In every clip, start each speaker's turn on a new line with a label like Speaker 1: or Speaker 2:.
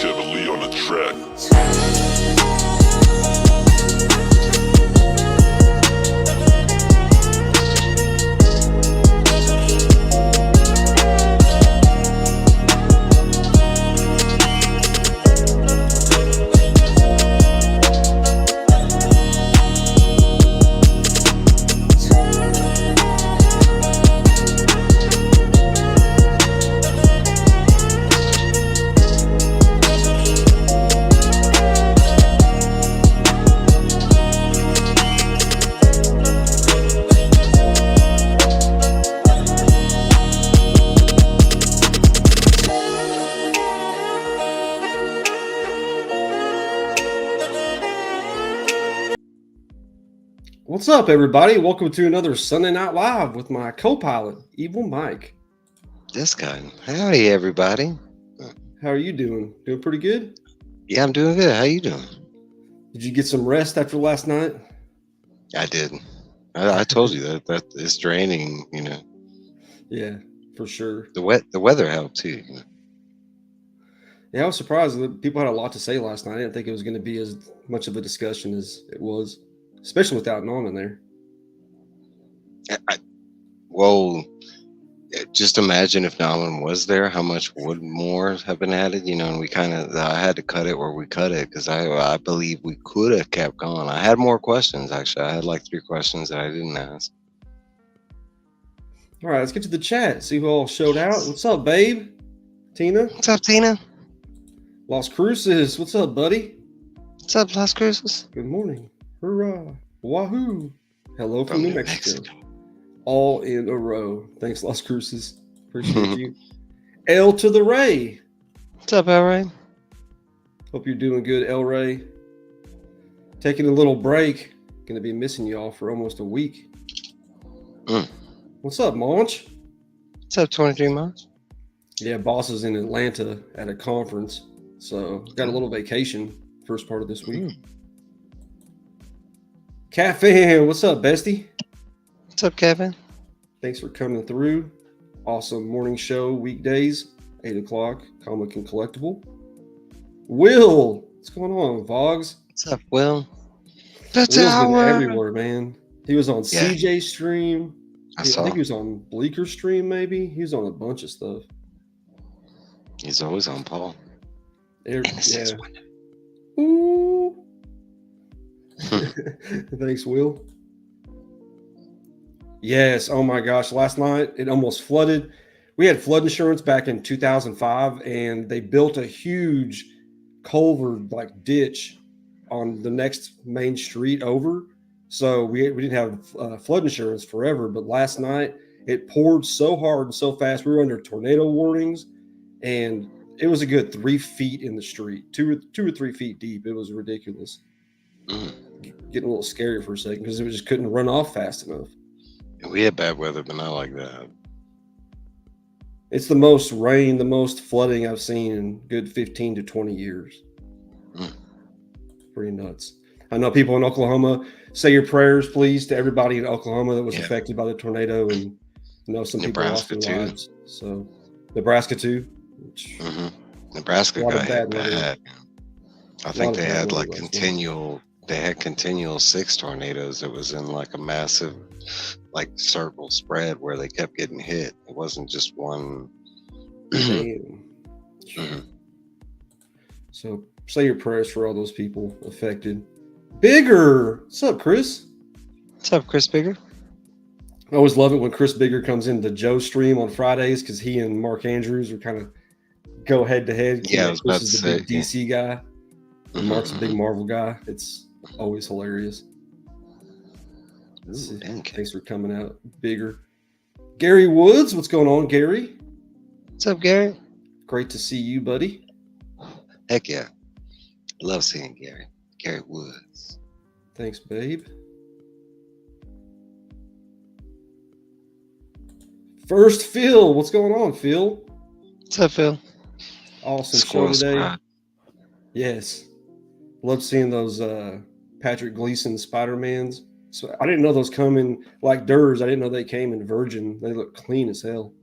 Speaker 1: Kevin Lee on the track.
Speaker 2: What's up, everybody? Welcome to another Sunday Night Live with my co-pilot, Evil Mike.
Speaker 3: This guy. Howdy, everybody.
Speaker 2: How are you doing? Doing pretty good?
Speaker 3: Yeah, I'm doing good. How you doing?
Speaker 2: Did you get some rest after last night?
Speaker 3: I did. I told you that it's draining. You know,
Speaker 2: Yeah, for sure.
Speaker 3: the weather helped too. You know?
Speaker 2: Yeah, I was surprised that people had a lot to say last night. I didn't think it was going to be as much of a discussion as it was, especially without Norman there.
Speaker 3: Well, just imagine if Nolan was there, how much would more have been added? You know, and I had to cut it where we cut it because I believe we could have kept going. I had more questions actually. I had like 3 questions that I didn't ask.
Speaker 2: All right, let's get to the chat. See who all showed out. What's up, babe? Tina?
Speaker 3: What's up, Tina?
Speaker 2: Las Cruces. What's up, buddy?
Speaker 3: What's up, Las Cruces?
Speaker 2: Good morning. Hurrah. Wahoo. Hello from New Mexico. All in a row. Thanks, Las Cruces. Appreciate you. L to the Ray.
Speaker 3: What's up, El Ray?
Speaker 2: Hope you're doing good, El Ray. Taking a little break. Going to be missing y'all for almost a week. What's up, Monch?
Speaker 3: What's up, 23 months?
Speaker 2: Yeah, boss is in Atlanta at a conference. So got a little vacation first part of this week. Cat fan, what's up, bestie?
Speaker 3: What's up, Kevin?
Speaker 2: Thanks for coming through. Awesome morning show weekdays, 8 o'clock, Comic and Collectible. Will, what's going on, Vogs?
Speaker 3: What's up, Will?
Speaker 2: Will's been everywhere, man. He was on CJ's stream. I think he was on Bleeker's stream, maybe. He was on a bunch of stuff.
Speaker 3: He's always on Paul.
Speaker 2: Yeah. Ooh. Thanks, Will. Yes. Oh my gosh. Last night it almost flooded. We had flood insurance back in 2005, and they built a huge culvert like ditch on the next main street over. So we didn't have flood insurance forever. But last night it poured so hard and so fast. We were under tornado warnings, and it was a good 3 feet in the street, two or 3 feet deep. It was ridiculous. Getting a little scary for a second because it just couldn't run off fast enough.
Speaker 3: We had bad weather, but not like that.
Speaker 2: It's the most rain, the most flooding I've seen in good 15 to 20 years. Pretty nuts. I know people in Oklahoma, say your prayers, please, to everybody in Oklahoma that was affected by the tornado, and some people lost their lives. So Nebraska too.
Speaker 3: Nebraska got hit bad. I think they had like continual 6 tornadoes. It was in like a massive like circle spread where they kept getting hit. It wasn't just one.
Speaker 2: So say your prayers for all those people affected. Bigger. What's up, Chris?
Speaker 3: What's up, Chris Bigger?
Speaker 2: I always love it when Chris Bigger comes into Joe's stream on Fridays because he and Mark Andrews are kind of go head to head.
Speaker 3: Yeah, I was about
Speaker 2: Chris is
Speaker 3: to
Speaker 2: the
Speaker 3: say,
Speaker 2: big DC guy. And Mark's a big Marvel guy. It's always hilarious. Thanks for coming out, Bigger. Gary Woods, what's going on, Gary?
Speaker 3: What's up, Gary?
Speaker 2: Great to see you, buddy.
Speaker 3: Heck yeah. Love seeing Gary. Gary Woods.
Speaker 2: Thanks, babe. First, Phil. What's going on, Phil?
Speaker 3: What's up, Phil?
Speaker 2: Awesome show today. Yes. Love seeing those Patrick Gleason Spider-Mans. So I didn't know those come in like Durs. I didn't know they came in virgin. They look clean as hell.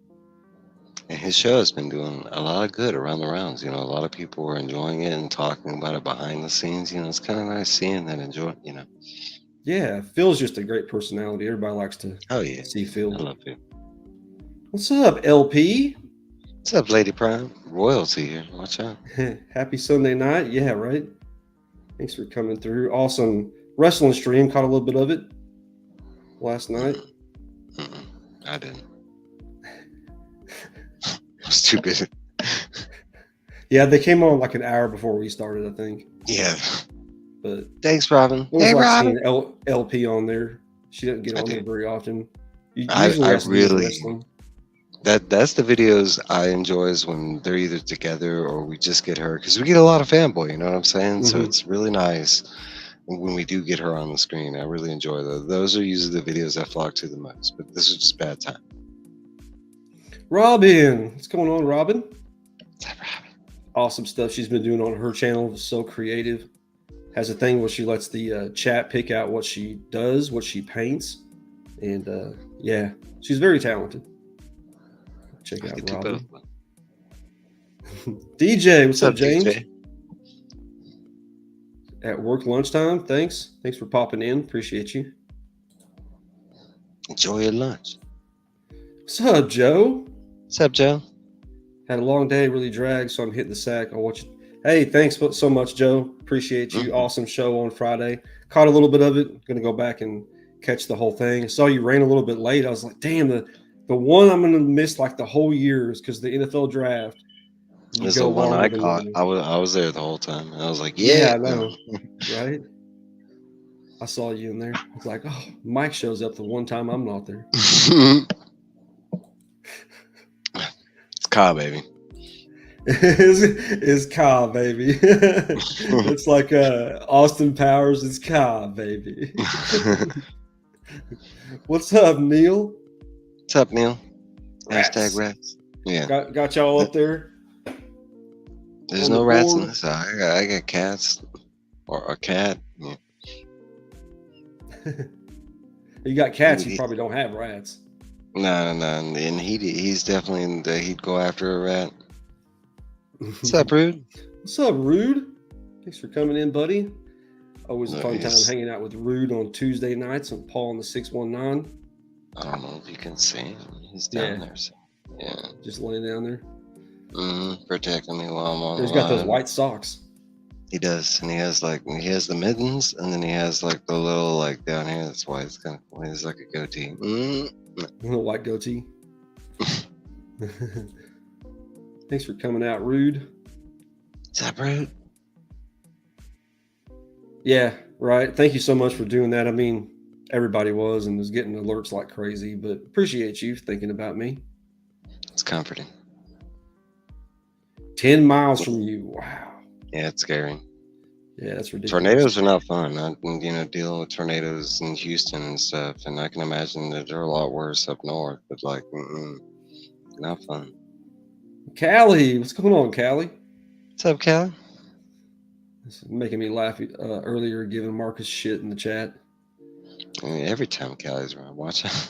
Speaker 3: And his show has been doing a lot of good around the rounds. You know, a lot of people are enjoying it and talking about it behind the scenes. You know, it's kind of nice seeing that enjoy. You know,
Speaker 2: Yeah, Phil's just a great personality. Everybody likes to
Speaker 3: oh yeah,
Speaker 2: see
Speaker 3: I
Speaker 2: Phil.
Speaker 3: love it.
Speaker 2: What's up, LP?
Speaker 3: What's up, Lady Prime? Royalty here. Watch out.
Speaker 2: Happy Sunday night. Yeah, right. Thanks for coming through. Awesome wrestling stream. Caught a little bit of it last night.
Speaker 3: Mm-mm. I didn't. I was too busy.
Speaker 2: Yeah, they came on like an hour before we started, I think.
Speaker 3: Yeah.
Speaker 2: But
Speaker 3: Thanks, Robin.
Speaker 2: it was
Speaker 3: Hey,
Speaker 2: like
Speaker 3: Robin.
Speaker 2: seeing LP on there. She doesn't get
Speaker 3: I
Speaker 2: on there
Speaker 3: do.
Speaker 2: very often.
Speaker 3: I
Speaker 2: Usually has to do with
Speaker 3: really
Speaker 2: wrestling.
Speaker 3: that's the videos I enjoy is when they're either together or we just get her because we get a lot of fanboy. You know what I'm saying? So
Speaker 2: Mhm.
Speaker 3: it's really nice when we do get her on the screen. I really enjoy those. Those are usually the videos I flock to the most. But this is just bad time.
Speaker 2: Robin, what's going on, Robin?
Speaker 3: What's up, Robin?
Speaker 2: Awesome stuff she's been doing on her channel. So creative. Has a thing where she lets the chat pick out what she does, what she paints, and yeah, she's very talented. Check
Speaker 3: I
Speaker 2: out
Speaker 3: could do
Speaker 2: Robin.
Speaker 3: both.
Speaker 2: DJ, what's up, James?
Speaker 3: DJ?
Speaker 2: At work lunchtime. Thanks for popping in. Appreciate you.
Speaker 3: Enjoy your lunch.
Speaker 2: What's up, Joe?
Speaker 3: What's up, Joe?
Speaker 2: Had a long day, really dragged, so I'm hitting the sack. I'll watch it. Hey, thanks so much, Joe. Appreciate you.
Speaker 3: Mhm.
Speaker 2: Awesome show on Friday. Caught a little bit of it. Gonna go back and catch the whole thing. I saw you ran a little bit late. I was like, damn, the one I'm gonna miss like the whole year is because the NFL draft. You
Speaker 3: This is
Speaker 2: go
Speaker 3: the one
Speaker 2: longer
Speaker 3: I
Speaker 2: than
Speaker 3: caught.
Speaker 2: normal.
Speaker 3: I was there the whole time. I was like,
Speaker 2: Yeah,
Speaker 3: yeah.
Speaker 2: I know. Right? I saw you in there. I was like, oh, Mike shows up the one time I'm not there.
Speaker 3: It's Kyle, baby.
Speaker 2: It's Kyle, baby. It's like Austin Powers. It's Kyle, baby. What's up, Neil?
Speaker 3: What's up, Neil?
Speaker 2: Rats.
Speaker 3: Hashtag rats. Yeah.
Speaker 2: Got y'all up there?
Speaker 3: There's
Speaker 2: on
Speaker 3: no
Speaker 2: the
Speaker 3: rats
Speaker 2: board?
Speaker 3: in this. I got cats or a cat. Yeah.
Speaker 2: You got cats. You probably don't have rats.
Speaker 3: No. And he's definitely he'd go after a rat. What's up, Rude?
Speaker 2: What's up, Rude? Thanks for coming in, buddy. Always a fun time
Speaker 3: Nice.
Speaker 2: hanging out with Rude on Tuesday nights on Paul and the 619.
Speaker 3: I don't know if you can see him. He's down
Speaker 2: Yeah.
Speaker 3: there. So, yeah.
Speaker 2: Just laying down there.
Speaker 3: Protecting me while I'm on
Speaker 2: He's
Speaker 3: the
Speaker 2: got those
Speaker 3: line.
Speaker 2: white socks.
Speaker 3: He does, and he has the mittens, and then he has like the little like down here. That's why it's kind of cool. He's like a goatee.
Speaker 2: Little white goatee. Thanks for coming out, Rude.
Speaker 3: Is that rude?
Speaker 2: Yeah, right. Thank you so much for doing that. I mean, everybody was and was getting alerts like crazy, but appreciate you thinking about me.
Speaker 3: It's comforting.
Speaker 2: 10 miles from you. Wow.
Speaker 3: Yeah, it's scary.
Speaker 2: Yeah, that's ridiculous.
Speaker 3: Tornadoes are not fun. Dealing with tornadoes in Houston and stuff, and I can imagine that they're a lot worse up north. But like, not fun.
Speaker 2: Callie, what's going on, Callie?
Speaker 3: What's up, Callie?
Speaker 2: This is making me laugh earlier, giving Marcus shit in the chat.
Speaker 3: I mean, every time Callie's around, watch out.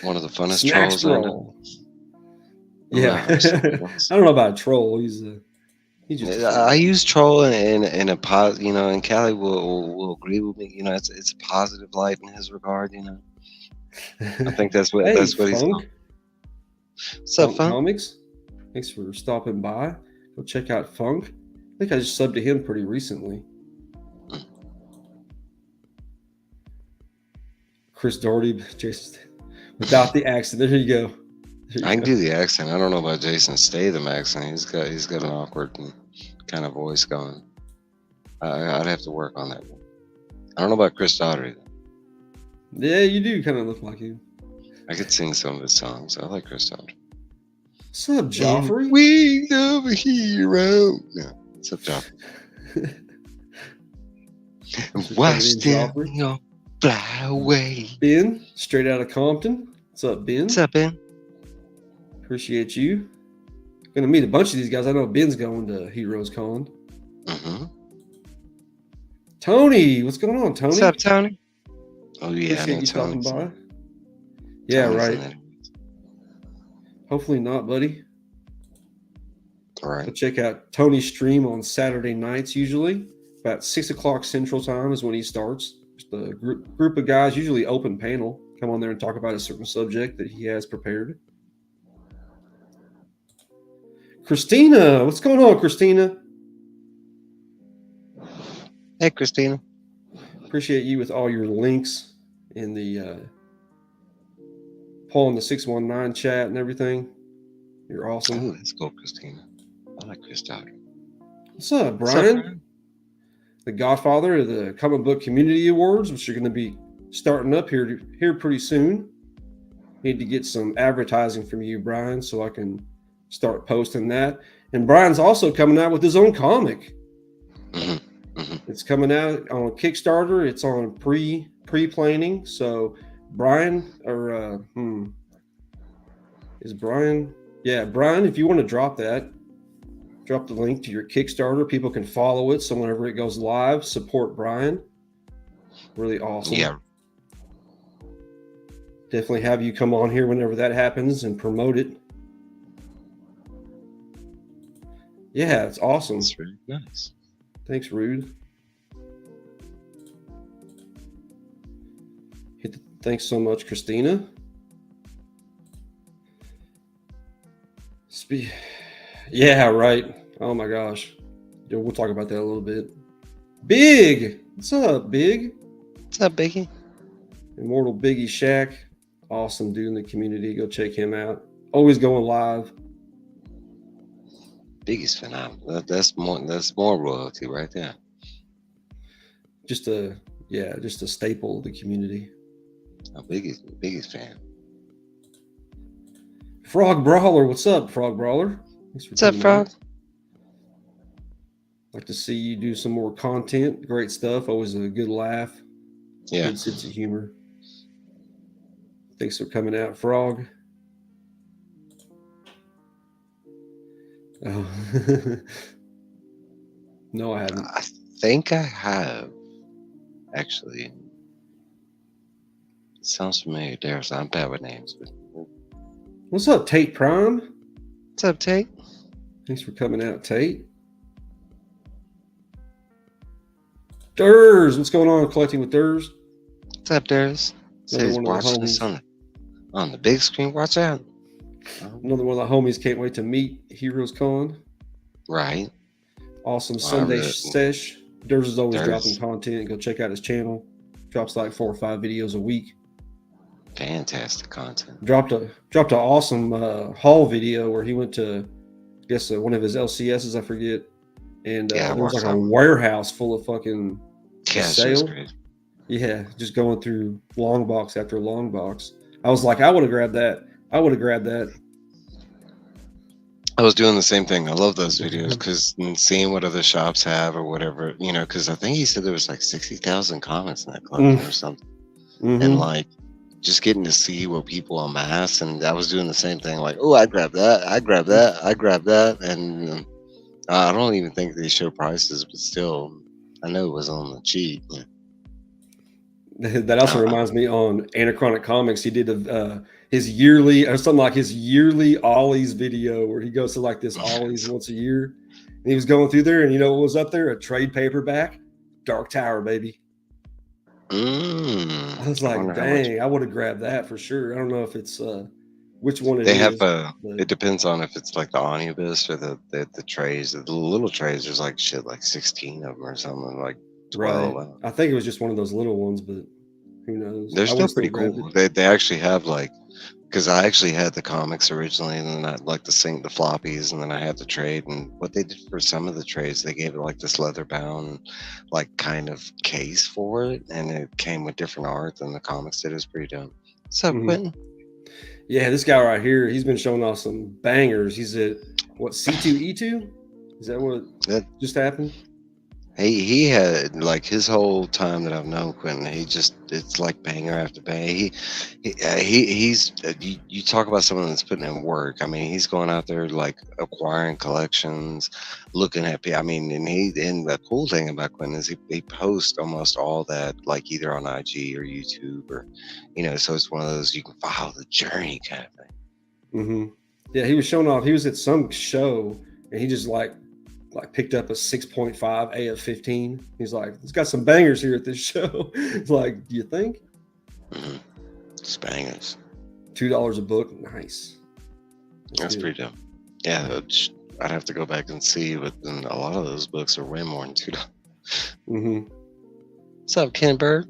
Speaker 3: One of the funnest
Speaker 2: Snack
Speaker 3: trolls I know.
Speaker 2: scroll. Yeah.
Speaker 3: No, something else.
Speaker 2: I don't know about a troll. He's just.
Speaker 3: I use troll in a positive, and Callie will agree with me. It's a positive light in his regard. I think that's what
Speaker 2: Hey,
Speaker 3: that's what he's.
Speaker 2: Funk.
Speaker 3: What's up,
Speaker 2: Funk
Speaker 3: Funk?
Speaker 2: Comics. Thanks for stopping by. Go check out Funk. I think I just subbed to him pretty recently. Chris Doherty, Jason, without the accent. There you go.
Speaker 3: I can do the accent. I don't know about Jason Statham accent. He's got an awkward kind of voice going. I'd have to work on that. I don't know about Chris Daugherty.
Speaker 2: Yeah, you do kind of look like him.
Speaker 3: I could sing some of his songs. I like Chris Daugherty.
Speaker 2: What's up, Joffrey?
Speaker 3: Wings of a hero. Yeah, what's up, Joffrey? Watch them fly away.
Speaker 2: Ben, straight out of Compton. What's up, Ben?
Speaker 3: What's up, Ben?
Speaker 2: Appreciate you. Gonna meet a bunch of these guys. I know Ben's going to Heroes Con.
Speaker 3: Mm-hmm.
Speaker 2: Tony, what's going on, Tony?
Speaker 3: What's up, Tony? Oh yeah,
Speaker 2: Appreciate
Speaker 3: I know
Speaker 2: you stopping
Speaker 3: Tony's
Speaker 2: by. Yeah,
Speaker 3: Tony's
Speaker 2: right.
Speaker 3: in there.
Speaker 2: Hopefully not, buddy.
Speaker 3: All right.
Speaker 2: So check out Tony's stream on Saturday nights, usually about 6 o'clock Central Time is when he starts. Just a group of guys, usually open panel, come on there and talk about a certain subject that he has prepared. Christina, what's going on, Christina?
Speaker 3: Hey, Christina.
Speaker 2: Appreciate you with all your links in the Paul in the 619 chat and everything. You're awesome.
Speaker 3: Oh, let's go, Christina. I like Christina.
Speaker 2: What's up, Brian? The godfather of the Comic Book Community Awards, which are going to be starting up here pretty soon. Need to get some advertising from you, Brian, so I can start posting that. And Brian's also coming out with his own comic.
Speaker 3: Mm-hmm. Mm-hmm.
Speaker 2: It's coming out on Kickstarter. It's on pre-planning. So Brian, or is Brian? Yeah, Brian, if you want to drop the link to your Kickstarter. People can follow it. So whenever it goes live, support Brian. Really awesome.
Speaker 3: Yeah.
Speaker 2: Definitely have you come on here whenever that happens and promote it. Yeah, it's awesome.
Speaker 3: That's really nice.
Speaker 2: Thanks, Rude. Thanks so much, Christina. Yeah, right. Oh my gosh. Yeah, we'll talk about that a little bit. Big! What's up, Big?
Speaker 3: What's up, Biggie?
Speaker 2: Immortal Biggie Shack. Awesome dude in the community. Go check him out. Always going live.
Speaker 3: Biggie's phenomenal. That's more royalty right there.
Speaker 2: Just a staple of the community.
Speaker 3: A Biggie's fan.
Speaker 2: Frog Brawler, what's up, Frog Brawler?
Speaker 3: What's up, Frog?
Speaker 2: Like to see you do some more content. Great stuff. Always a good laugh.
Speaker 3: Yeah.
Speaker 2: Good sense of humor. Thanks for coming out, Frog. Oh. No, I haven't.
Speaker 3: I think I have. Actually. It sounds familiar, Darius. I'm bad with names. But...
Speaker 2: What's up, Tate Prime?
Speaker 3: What's up, Tate?
Speaker 2: Thanks for coming out, Tate. Durs, what's going on? Collecting with Durs.
Speaker 3: What's up, Darius? Says watching this on the big screen. Watch out.
Speaker 2: Another one of the homies can't wait to meet Heroes Con.
Speaker 3: Right.
Speaker 2: Awesome Sunday sesh. Durs is always dropping content. Go check out his channel. Drops like 4 or 5 videos a week.
Speaker 3: Fantastic content.
Speaker 2: Dropped an awesome haul video where he went to, I guess, one of his LCSs, I forget. And there was like a warehouse full of fucking sale. Yeah, just going through long box after long box. I was like, I would have grabbed that.
Speaker 3: I was doing the same thing. I love those videos because seeing what other shops have or whatever, because I think he said there was like 60,000 comments in that collection or something. Mm-hmm. And like just getting to see what people amass. And I was doing the same thing. Like, oh, I grabbed that. And I don't even think they show prices, but still, I know it was on the cheap. Yeah.
Speaker 2: That also reminds me on Anachronic Comics, he did his yearly Ollies video where he goes to like this Ollies once a year. And he was going through there, and you know what was up there? A trade paperback, Dark Tower, baby. I was like, dang, I would have grabbed that for sure. I don't know if it's which one
Speaker 3: they have. It depends on if it's like the omnibus or the trays. The little trays, there's like 16 of them or something like. 12.
Speaker 2: Right. I think it was just one of those little ones, but who knows?
Speaker 3: They're still pretty cool. They actually have like, because I actually had the comics originally, and then I like the floppies, and then I had the trade. And what they did for some of the trades, they gave it like this leather bound, like kind of case for it, and it came with different art than the comics did. It was pretty dope. What's up, Quentin?
Speaker 2: Yeah, this guy right here, he's been showing off some bangers. He's at what, C2E2? Is that what just happened?
Speaker 3: He had like his whole time that I've known Quentin. It's like banger after banger. He's you talk about someone that's putting in work. I mean, he's going out there like acquiring collections, looking at. I mean, and the cool thing about Quentin is he posts almost all that like either on IG or YouTube or, so it's one of those you can follow the journey kind of thing.
Speaker 2: Mm-hmm. Yeah, he was showing off. He was at some show and he just like picked up a 6.5 A of 15. He's like, it's got some bangers here at this show. It's like, do you think?
Speaker 3: Mm-hmm. Spangers.
Speaker 2: $2 a book. Nice.
Speaker 3: That's
Speaker 2: good.
Speaker 3: pretty dope. Yeah, I'd have to go back and see, but then a lot of those books are way more than $2.
Speaker 2: Mm-hmm.
Speaker 3: What's up, Ken Bird?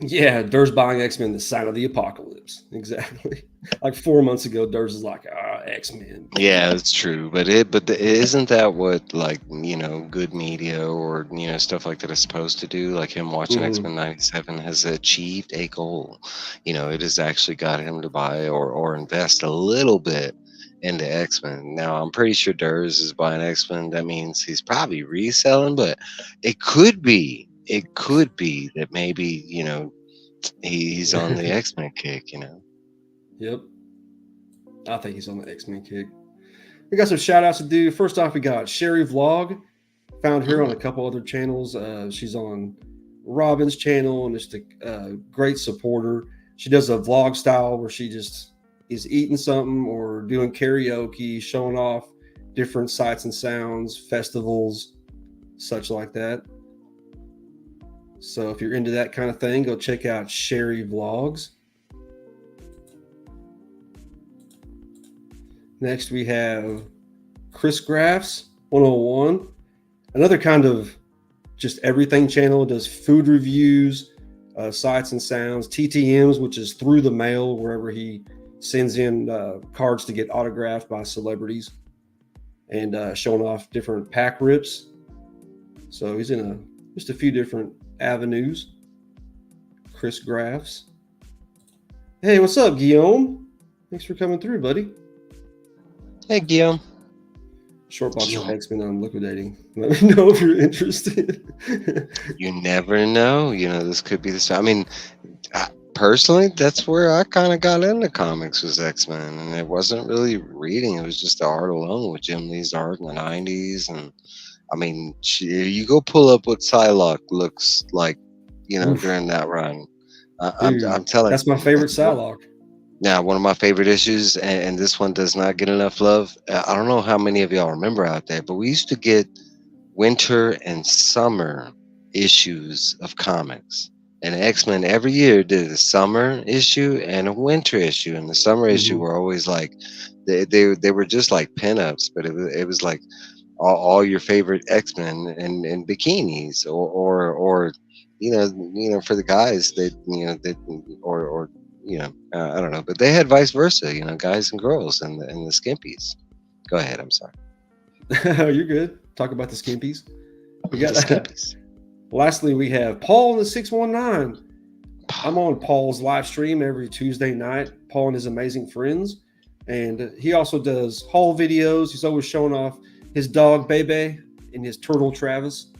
Speaker 2: Yeah, Dur's buying X-Men: The Sign of the Apocalypse. Exactly. Like 4 months ago, Dur's is like, X-Men.
Speaker 3: Yeah, it's true, but isn't that what, like, good media or stuff like that is supposed to do? Like him watching X-Men 97 has achieved a goal. It has actually got him to buy or invest a little bit into X-Men. Now I'm pretty sure Durs is buying X-Men. That means he's probably reselling, but it could be that maybe he's on the X-Men kick.
Speaker 2: Yep. I think he's on the X-Men kick. We got some shout outs to do. First off, we got Sherry Vlog. Found her on a couple other channels. She's on Robin's channel and just a great supporter. She does a vlog style where she just is eating something or doing karaoke, showing off different sights and sounds, festivals, such like that. So if you're into that kind of thing, go check out Sherry Vlogs. Next, we have Chris Graffs 101, another kind of just everything channel. Does food reviews, sights and sounds, TTMs, which is through the mail, wherever he sends in cards to get autographed by celebrities, and showing off different pack rips. So he's in just a few different avenues. Chris Graffs. Hey, what's up, Guillaume? Thanks for coming through, buddy.
Speaker 3: Hey, Guillaume.
Speaker 2: Short box of X-Men I'm liquidating. Let me know if you're interested.
Speaker 3: You never know. This could be the. I mean, personally, that's where I kind of got into comics, was X-Men, and it wasn't really reading. It was just the art alone with Jim Lee's art in the '90s, and I mean, you go pull up what Psylocke looks like, during that run. I'm telling you,
Speaker 2: that's my favorite Psylocke.
Speaker 3: Now, one of my favorite issues, and this one does not get enough love. I don't know how many of y'all remember out there, but we used to get winter and summer issues of comics. And X-Men every year did a summer issue and a winter issue. And the summer issue were always like, they were just like pinups, but it was like all your favorite X-Men in bikinis, or for the guys, I don't know, but they had vice versa, guys and girls and the skimpies. Go ahead. I'm sorry.
Speaker 2: You're good. Talk about the skimpies. We got
Speaker 3: the skimpies.
Speaker 2: Lastly, we have Paul in the 619. I'm on Paul's live stream every Tuesday night. Paul and his amazing friends, and he also does haul videos. He's always showing off his dog Bebe and his turtle Travis.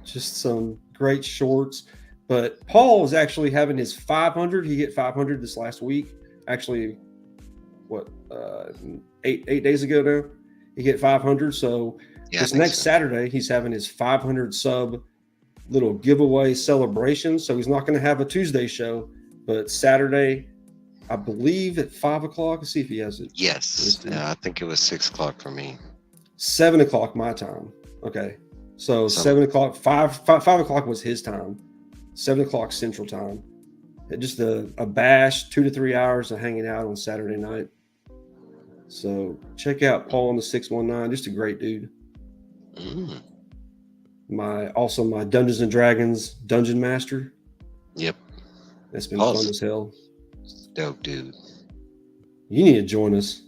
Speaker 2: Just some great shorts. But Paul is actually having his 500. He hit 500 this last week. Actually, eight days ago now, he hit 500. So this next Saturday, he's having his 500 sub little giveaway celebration. So he's not going to have a Tuesday show, but Saturday, I believe at 5 o'clock. Let's see if he has it.
Speaker 3: Yes. Yeah, I think it was 6 o'clock for me.
Speaker 2: 7 o'clock my time. Okay. So 7 o'clock, 5 o'clock was his time. 7 o'clock Central Time. Just a bash, 2 to 3 hours of hanging out on Saturday night. So check out Paul on the 619. Just a great dude. My Dungeons and Dragons Dungeon Master.
Speaker 3: Yep.
Speaker 2: That's been fun as hell.
Speaker 3: Dope dude.
Speaker 2: You need to join us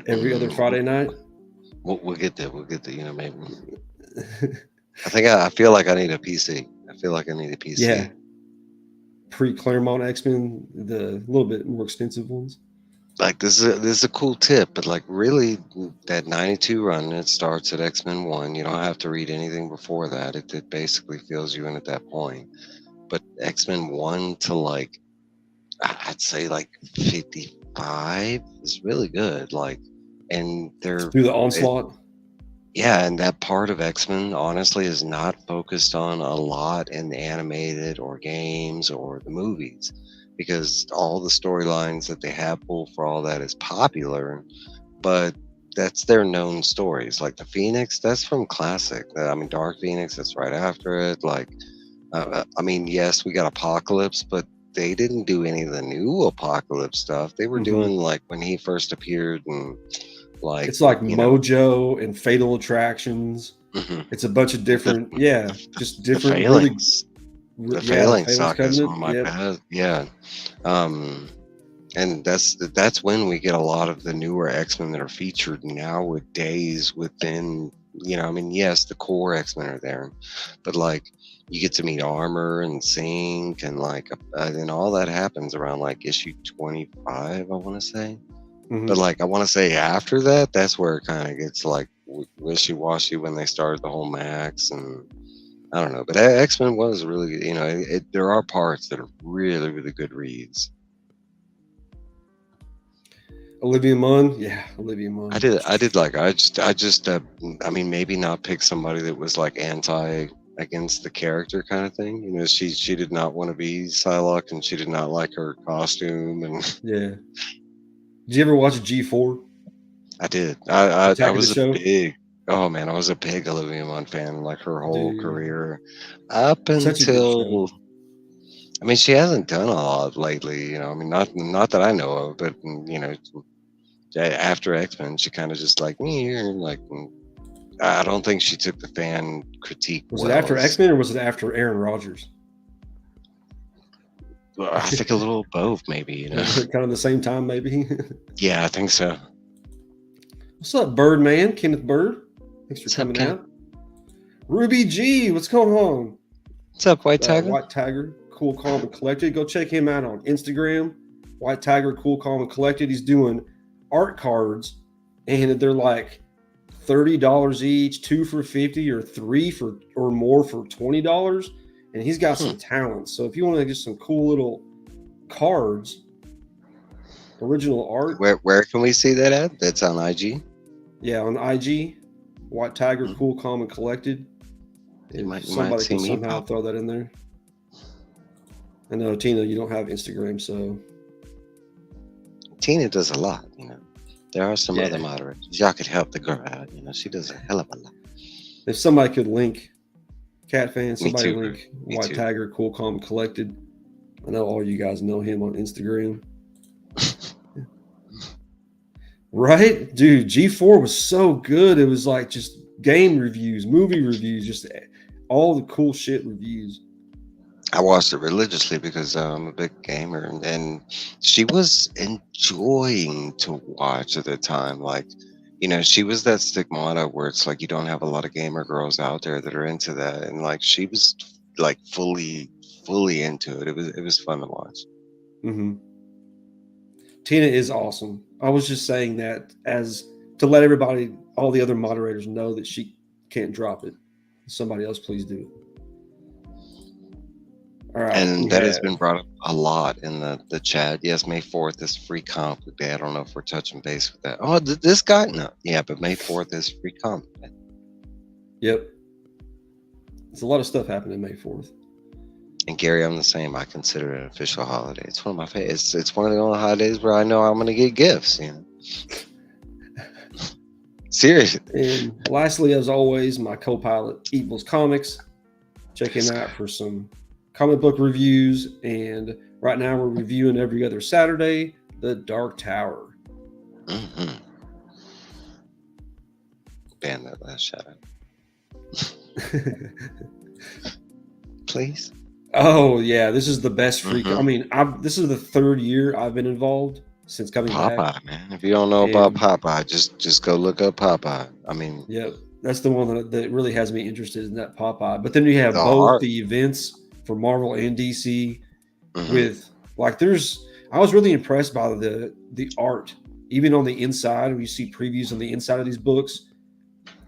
Speaker 2: every other Friday night.
Speaker 3: We'll get there. Maybe. I feel like I need a PC.
Speaker 2: Yeah. Pre-Claremont X-Men, the little bit more expensive ones.
Speaker 3: Like this is a cool tip, but like really that 92 run, it starts at X-Men 1. You don't have to read anything before that. It basically fills you in at that point. But X-Men 1 to like, I'd say like 55 is really good. Like, and they're
Speaker 2: through the onslaught.
Speaker 3: Yeah, and that part of X-Men honestly is not focused on a lot in the animated or games or the movies. because all the storylines that they have pulled for all that is popular, but that's their known stories. Like the Phoenix, that's from Classic. I mean, Dark Phoenix, that's right after it. Like, I mean, yes, we got Apocalypse, but they didn't do any of the new Apocalypse stuff. They were
Speaker 2: Mhm.
Speaker 3: doing like when he first appeared, and like,
Speaker 2: It's like
Speaker 3: you know,
Speaker 2: Mojo and Fatal Attractions.
Speaker 3: mhm.
Speaker 2: It's a bunch of
Speaker 3: the,
Speaker 2: different, yeah,
Speaker 3: the,
Speaker 2: just
Speaker 3: the
Speaker 2: different, really,
Speaker 3: Phalanx. The
Speaker 2: yeah, the
Speaker 3: Phalanx
Speaker 2: Phalanx
Speaker 3: saga is one
Speaker 2: Covenant.
Speaker 3: of my
Speaker 2: Yep.
Speaker 3: best. Yeah. Um, and that's when we get a lot of the newer X-Men that are featured nowadays within, I mean, yes, the core X-Men are there, but like you get to meet Armor and Sync, and like and all that happens around like issue 25, I want to say. But
Speaker 2: Mhm.
Speaker 3: like I want to say after that, that's where it kind of gets like wishy-washy when they started the whole Max, and I don't know. But X-Men was really, there are parts that are really, really good reads.
Speaker 2: Olivia Munn, yeah, Olivia Munn.
Speaker 3: I just I mean, maybe not pick somebody that was like anti against the character kind of thing. She did not want to be Psylocke, and she did not like her costume, and
Speaker 2: Yeah. Did you ever watch G4,
Speaker 3: I did. I
Speaker 2: Attack of the
Speaker 3: was a
Speaker 2: Show?
Speaker 3: big, oh man, I was a big Olivia Munn fan, like her whole
Speaker 2: Dude,
Speaker 3: career up
Speaker 2: such a good show.
Speaker 3: until, I mean, she hasn't done a lot lately. I mean, not that I know of, but after X-Men, she kind of just like me, like I don't think she took the fan critique
Speaker 2: Was it
Speaker 3: well.
Speaker 2: after X Men or was it after Aaron Rodgers?
Speaker 3: I think a little both, maybe.
Speaker 2: Kind of the same time, maybe.
Speaker 3: Yeah, I think so.
Speaker 2: What's up, Birdman? Kenneth Bird. Thanks for
Speaker 3: What's up,
Speaker 2: coming
Speaker 3: Ken?
Speaker 2: out. Ruby G, what's going on?
Speaker 3: What's up, White Tiger?
Speaker 2: White Tiger, Cool, Calm, and Collected. Go check him out on Instagram. White Tiger, Cool, Calm, and Collected. He's doing art cards, and they're like $30 each, 2 for 50, or 3 for or more for $20. And he's got some talent. So if you want to get some cool little cards, original art,
Speaker 3: Where can we see that at? That's on IG.
Speaker 2: yeah, on IG, White Tiger,
Speaker 3: Hmm.
Speaker 2: Cool, Calm, and Collected.
Speaker 3: You
Speaker 2: If
Speaker 3: might
Speaker 2: somebody
Speaker 3: see
Speaker 2: can
Speaker 3: me
Speaker 2: somehow
Speaker 3: pop.
Speaker 2: throw that in there. I know, Tina, you don't have Instagram, so
Speaker 3: Tina does a lot. There are some
Speaker 2: Yeah.
Speaker 3: other moderators. Y'all could help the girl out. She does a hell of a lot.
Speaker 2: if somebody could link Cat Fan, somebody
Speaker 3: too,
Speaker 2: link
Speaker 3: Me
Speaker 2: White
Speaker 3: too.
Speaker 2: Tiger, Cool, Calm, and Collected. I know all you guys know him on Instagram. Right? Dude, G4 was so good. It was like just game reviews, movie reviews, just all the cool shit reviews.
Speaker 3: I watched it religiously because I'm a big gamer, and she was enjoying to watch at the time. Like, she was that stigmata where it's like you don't have a lot of gamer girls out there that are into that, and like she was like fully into it. It was fun to watch.
Speaker 2: Mm-hmm. Tina is awesome. I was just saying that as to let everybody, all the other moderators know that she can't drop it. Somebody else, please do it. All right.
Speaker 3: And that has been brought up a lot in the chat. Yes, May 4th is free comic day. I don't know if we're touching base with that. Oh, this guy? No. Yeah, but May 4th is free comic day.
Speaker 2: Yep. There's a lot of stuff happening May 4th.
Speaker 3: And Gary, I'm the same. I consider it an official holiday. It's one of my favorites. It's one of the only holidays where I know I'm going to get gifts. Seriously.
Speaker 2: And lastly, as always, my co-pilot Equals Comics. Check him out for some comic book reviews. And right now we're reviewing every other Saturday, The Dark Tower.
Speaker 3: Mm-hmm. Ban that last shout out. Please.
Speaker 2: Oh yeah, this is the best free. I mean, this is the third year I've been involved since coming
Speaker 3: Popeye,
Speaker 2: back.
Speaker 3: man. If you don't know about Popeye, just go look up Popeye. I mean,
Speaker 2: yeah, that's the one that really has me interested in that Popeye. But then you have both
Speaker 3: art.
Speaker 2: the events for Marvel and DC with like I was really impressed by the art, even on the inside. When you see previews on the inside of these books,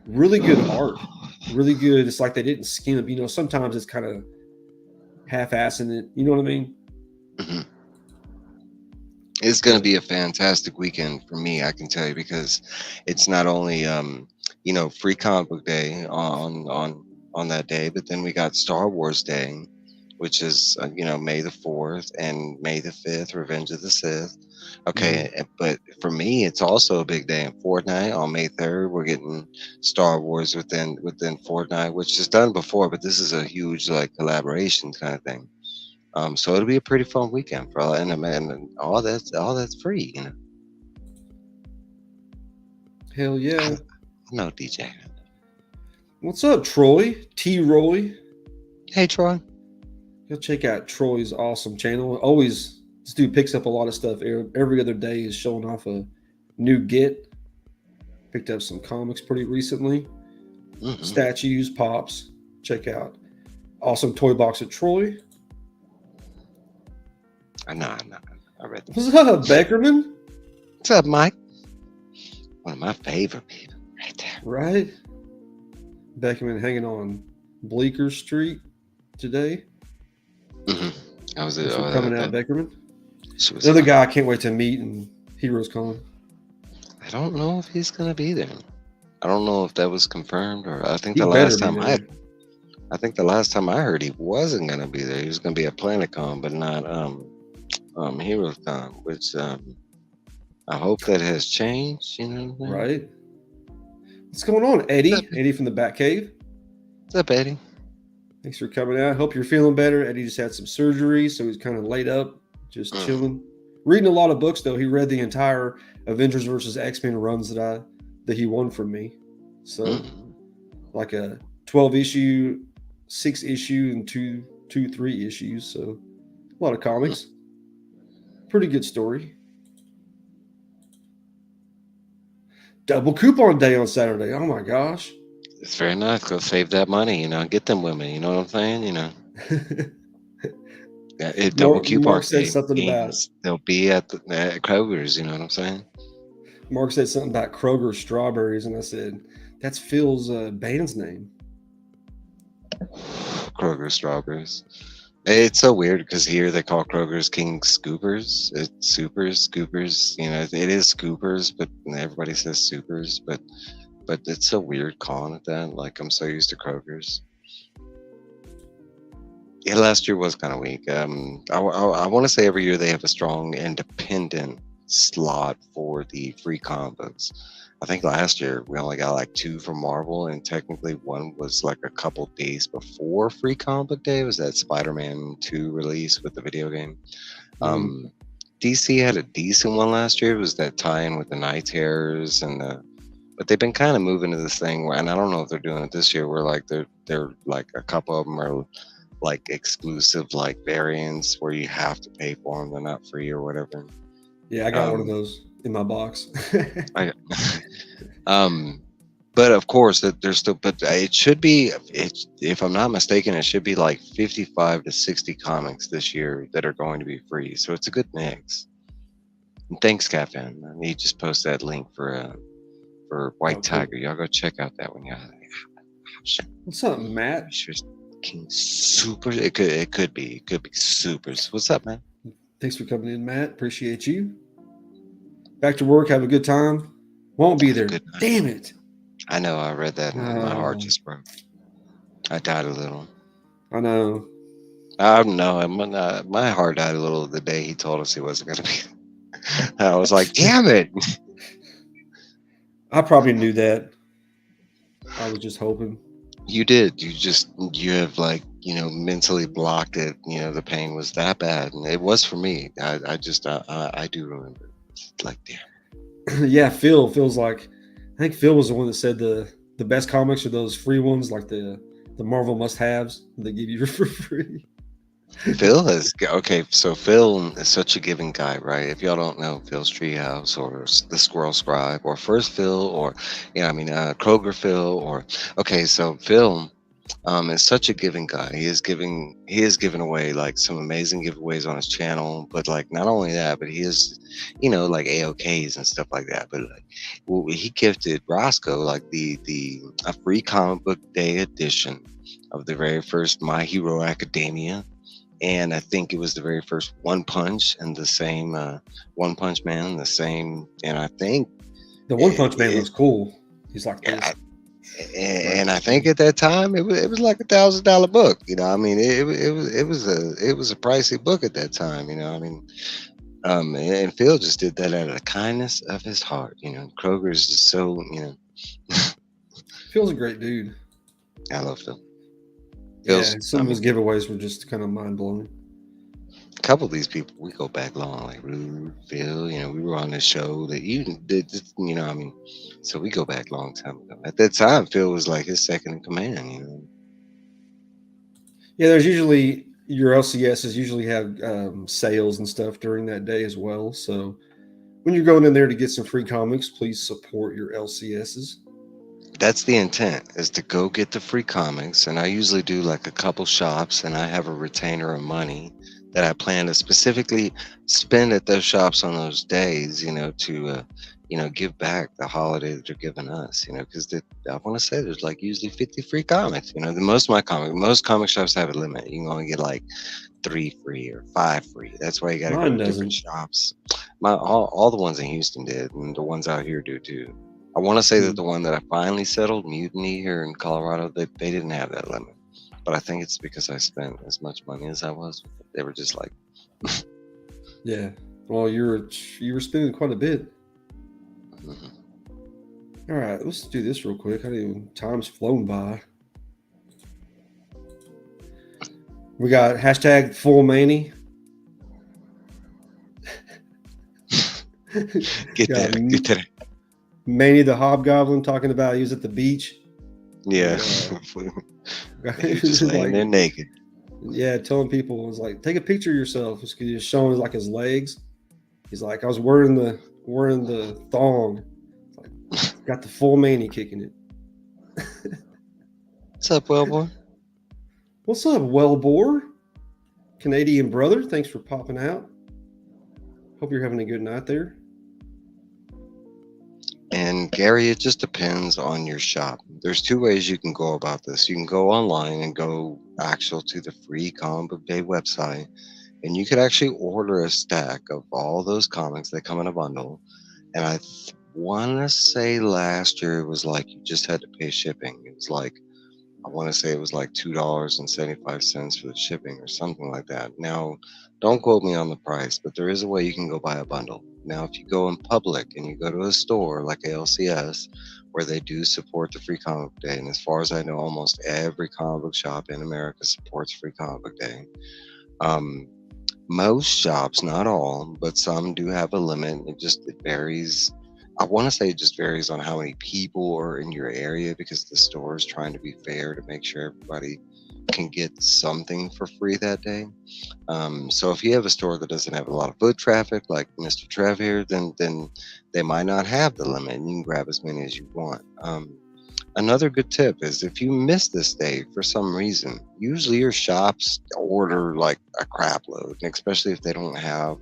Speaker 2: really good art, really good. It's like they didn't skim it. Sometimes it's kind of half-assing it. You know what I mean?
Speaker 3: Mm-hmm. It's going to be a fantastic weekend for me, I can tell you, because it's not only free comic book day on that day, but then we got Star Wars Day, which is May the 4th and May the 5th, Revenge of the Sith. Okay, but for me, it's also a big day in Fortnite on May 3rd. We're getting Star Wars within Fortnite, which is done before, but this is a huge like collaboration kind of thing. So it'll be a pretty fun weekend for all, and all that's free.
Speaker 2: Hell yeah.
Speaker 3: No DJ.
Speaker 2: What's up, Troy? T. Roy.
Speaker 3: Hey Troy.
Speaker 2: Go check out Troy's awesome channel. Always, this dude picks up a lot of stuff. Every other day is showing off a new get. Picked up some comics pretty recently. Statues, pops. Check out awesome toy box at Troy.
Speaker 3: I read that.
Speaker 2: What's up, Beckerman?
Speaker 3: What's up, Mike? One of my favorite people right there.
Speaker 2: Right? Beckerman hanging on Bleecker Street today.
Speaker 3: I was
Speaker 2: coming out, Beckerman.
Speaker 3: The
Speaker 2: other guy I can't wait to meet in Heroes Con.
Speaker 3: I don't know if he's gonna be there. I don't know if that was confirmed, or I think
Speaker 2: He
Speaker 3: the
Speaker 2: better
Speaker 3: last
Speaker 2: be
Speaker 3: time
Speaker 2: there.
Speaker 3: I think the last time I heard he wasn't gonna be there. He was gonna be at PlanetCon, but not Heroes Con, which I hope that has changed. You know what I mean?
Speaker 2: Right? What's going on, Eddie? Eddie from the Batcave.
Speaker 3: What's up, Eddie?
Speaker 2: Thanks for coming out. Hope you're feeling better. Eddie just had some surgery, so he's kind of laid up, just chilling. Reading a lot of books, though. He read the entire Avengers versus X-Men runs that he won from me. So, like a 12-issue, 6-issue, and two, 3 issues. So, a lot of comics. Pretty good story. Double coupon day on Saturday. Oh my gosh.
Speaker 3: It's very nice. Go save that money, get them women. You know what I'm saying? Double coupon
Speaker 2: Mark said
Speaker 3: day
Speaker 2: something about
Speaker 3: they'll be at Kroger's. You know what I'm saying?
Speaker 2: Mark said something about Kroger strawberries, and I said, that's Phil's band's name.
Speaker 3: Kroger strawberries. It's so weird because here they call Kroger's King Scoopers. It's Supers, Scoopers. It is Scoopers, but everybody says Supers. But it's so weird calling it that. Like, I'm so used to Kroger's. Yeah, last year was kind of weak. I want to say every year they have a strong independent slot for the free comic books. I think last year we only got like 2 from Marvel, and technically one was like a couple days before Free Comic Book Day. It was that Spider-Man 2 release with the video game. DC had a decent one last year. It was that tie-in with the Night Terrors but they've been kind of moving to this thing where, and I don't know if they're doing it this year, where like they're like a couple of them are like exclusive like variants where you have to pay for them. They're not free or whatever.
Speaker 2: Yeah, I got one of those in my box.
Speaker 3: But of course that there's still, but it should be, if I'm not mistaken, it should be like 55 to 60 comics this year that are going to be free. So it's a good mix. And thanks, Captain. He just posted that link for White Tiger. Y'all go check out that one.
Speaker 2: What's up, Matt?
Speaker 3: King Supers. It could be Supers. What's up, man?
Speaker 2: Thanks for coming in, Matt. Appreciate you. Back to work. Have a good time. Won't be there. Damn it.
Speaker 3: I know. I read that and my heart just broke. I died a little.
Speaker 2: I know.
Speaker 3: I know. My heart died a little the day he told us he wasn't going to be. I was like, damn it.
Speaker 2: I probably knew that. I was just hoping.
Speaker 3: You did. You have like, mentally blocked it. The pain was that bad. And it was for me. I do remember. Like, damn.
Speaker 2: Yeah, Phil feels like, I think Phil was the one that said the best comics are those free ones, like the Marvel must-haves they give you for free.
Speaker 3: Phil is okay. So Phil is such a giving guy, right? If y'all don't know Phil's Treehouse or the Squirrel Scribe or First Phil or Kroger Phil so Phil is such a giving guy. He is giving away like some amazing giveaways on his channel, but like not only that, but he is like AOKs and stuff like that. But like he gifted Roscoe like a free comic book day edition of the very first My Hero Academia. And I think it was the very first One Punch and the same One Punch Man, the same. And I think
Speaker 2: the One Punch Man was cool. He's like this.
Speaker 3: And I think at that time it was like $1,000 book. I mean, it was a pricey book at that time. I mean, and Phil just did that out of the kindness of his heart. Kroger's is so.
Speaker 2: Phil's a great dude.
Speaker 3: I love Phil.
Speaker 2: Yeah,
Speaker 3: Phil's.
Speaker 2: some
Speaker 3: I
Speaker 2: of his
Speaker 3: mean,
Speaker 2: giveaways were just kind of mind blowing.
Speaker 3: a couple of these people we go back long, like Rude, Phil. We were on the show that you did. I mean, so we go back a long time ago. At that time, Phil was like his second in command.
Speaker 2: Yeah, there's usually your LCSs usually have sales and stuff during that day as well. So when you're going in there to get some free comics, please support your LCSs.
Speaker 3: That's the intent, is to go get the free comics. And I usually do like a couple shops, and I have a retainer of money that I plan to specifically spend at those shops on those days, to give back the holiday that they're giving us, because I want to say there's like usually 50 free comics. Most comic shops have a limit. You can only get like 3 free or 5 free. That's why you got to go
Speaker 2: Mine
Speaker 3: to different
Speaker 2: doesn't.
Speaker 3: shops. All the ones in Houston did, and the ones out here do too. I want to say that the one that I finally settled, Mutiny here in Colorado, they didn't have that limit. But I think it's because I spent as much money as I was. They were just like,
Speaker 2: Yeah. Well, you were spending quite a bit.
Speaker 3: mhm.
Speaker 2: All right, let's do this real quick. Time's flown by. We got hashtag full Manny.
Speaker 3: Get
Speaker 2: Got
Speaker 3: that.
Speaker 2: Manny the Hobgoblin talking about he was at the beach.
Speaker 3: Yeah. He was just laying there naked.
Speaker 2: Yeah, telling people, was like, take a picture of yourself. He's showing like his legs. He's like, I was wearing the thong. Like, got the full Manny kicking it.
Speaker 3: What's up, Wellboy?
Speaker 2: What's up, Wellbore? Canadian brother, thanks for popping out. Hope you're having a good night there.
Speaker 3: And Gary, it just depends on your shop. There's 2 ways you can go about this. You can go online and go actual to the free Comic Book Day website, and you could actually order a stack of all those comics that come in a bundle. And I want to say last year it was like you just had to pay shipping. It was like, I want to say it was like $2.75 for the shipping or something like that. Now, don't quote me on the price, but there is a way you can go buy a bundle. Now, if you go in public and you go to a store like ALCS, where they do support the Free Comic Book Day, and as far as I know, almost every comic book shop in America supports Free Comic Book Day. Most shops, not all, but some do have a limit. It varies. I want to say it just varies on how many people are in your area, because the store is trying to be fair to make sure everybody can get something for free that day. So if you have a store that doesn't have a lot of foot traffic, like Mr. Trev here, then they might not have the limit, and you can grab as many as you want. Another good tip is, if you miss this day for some reason, usually your shops order like a crap load, and especially if they don't have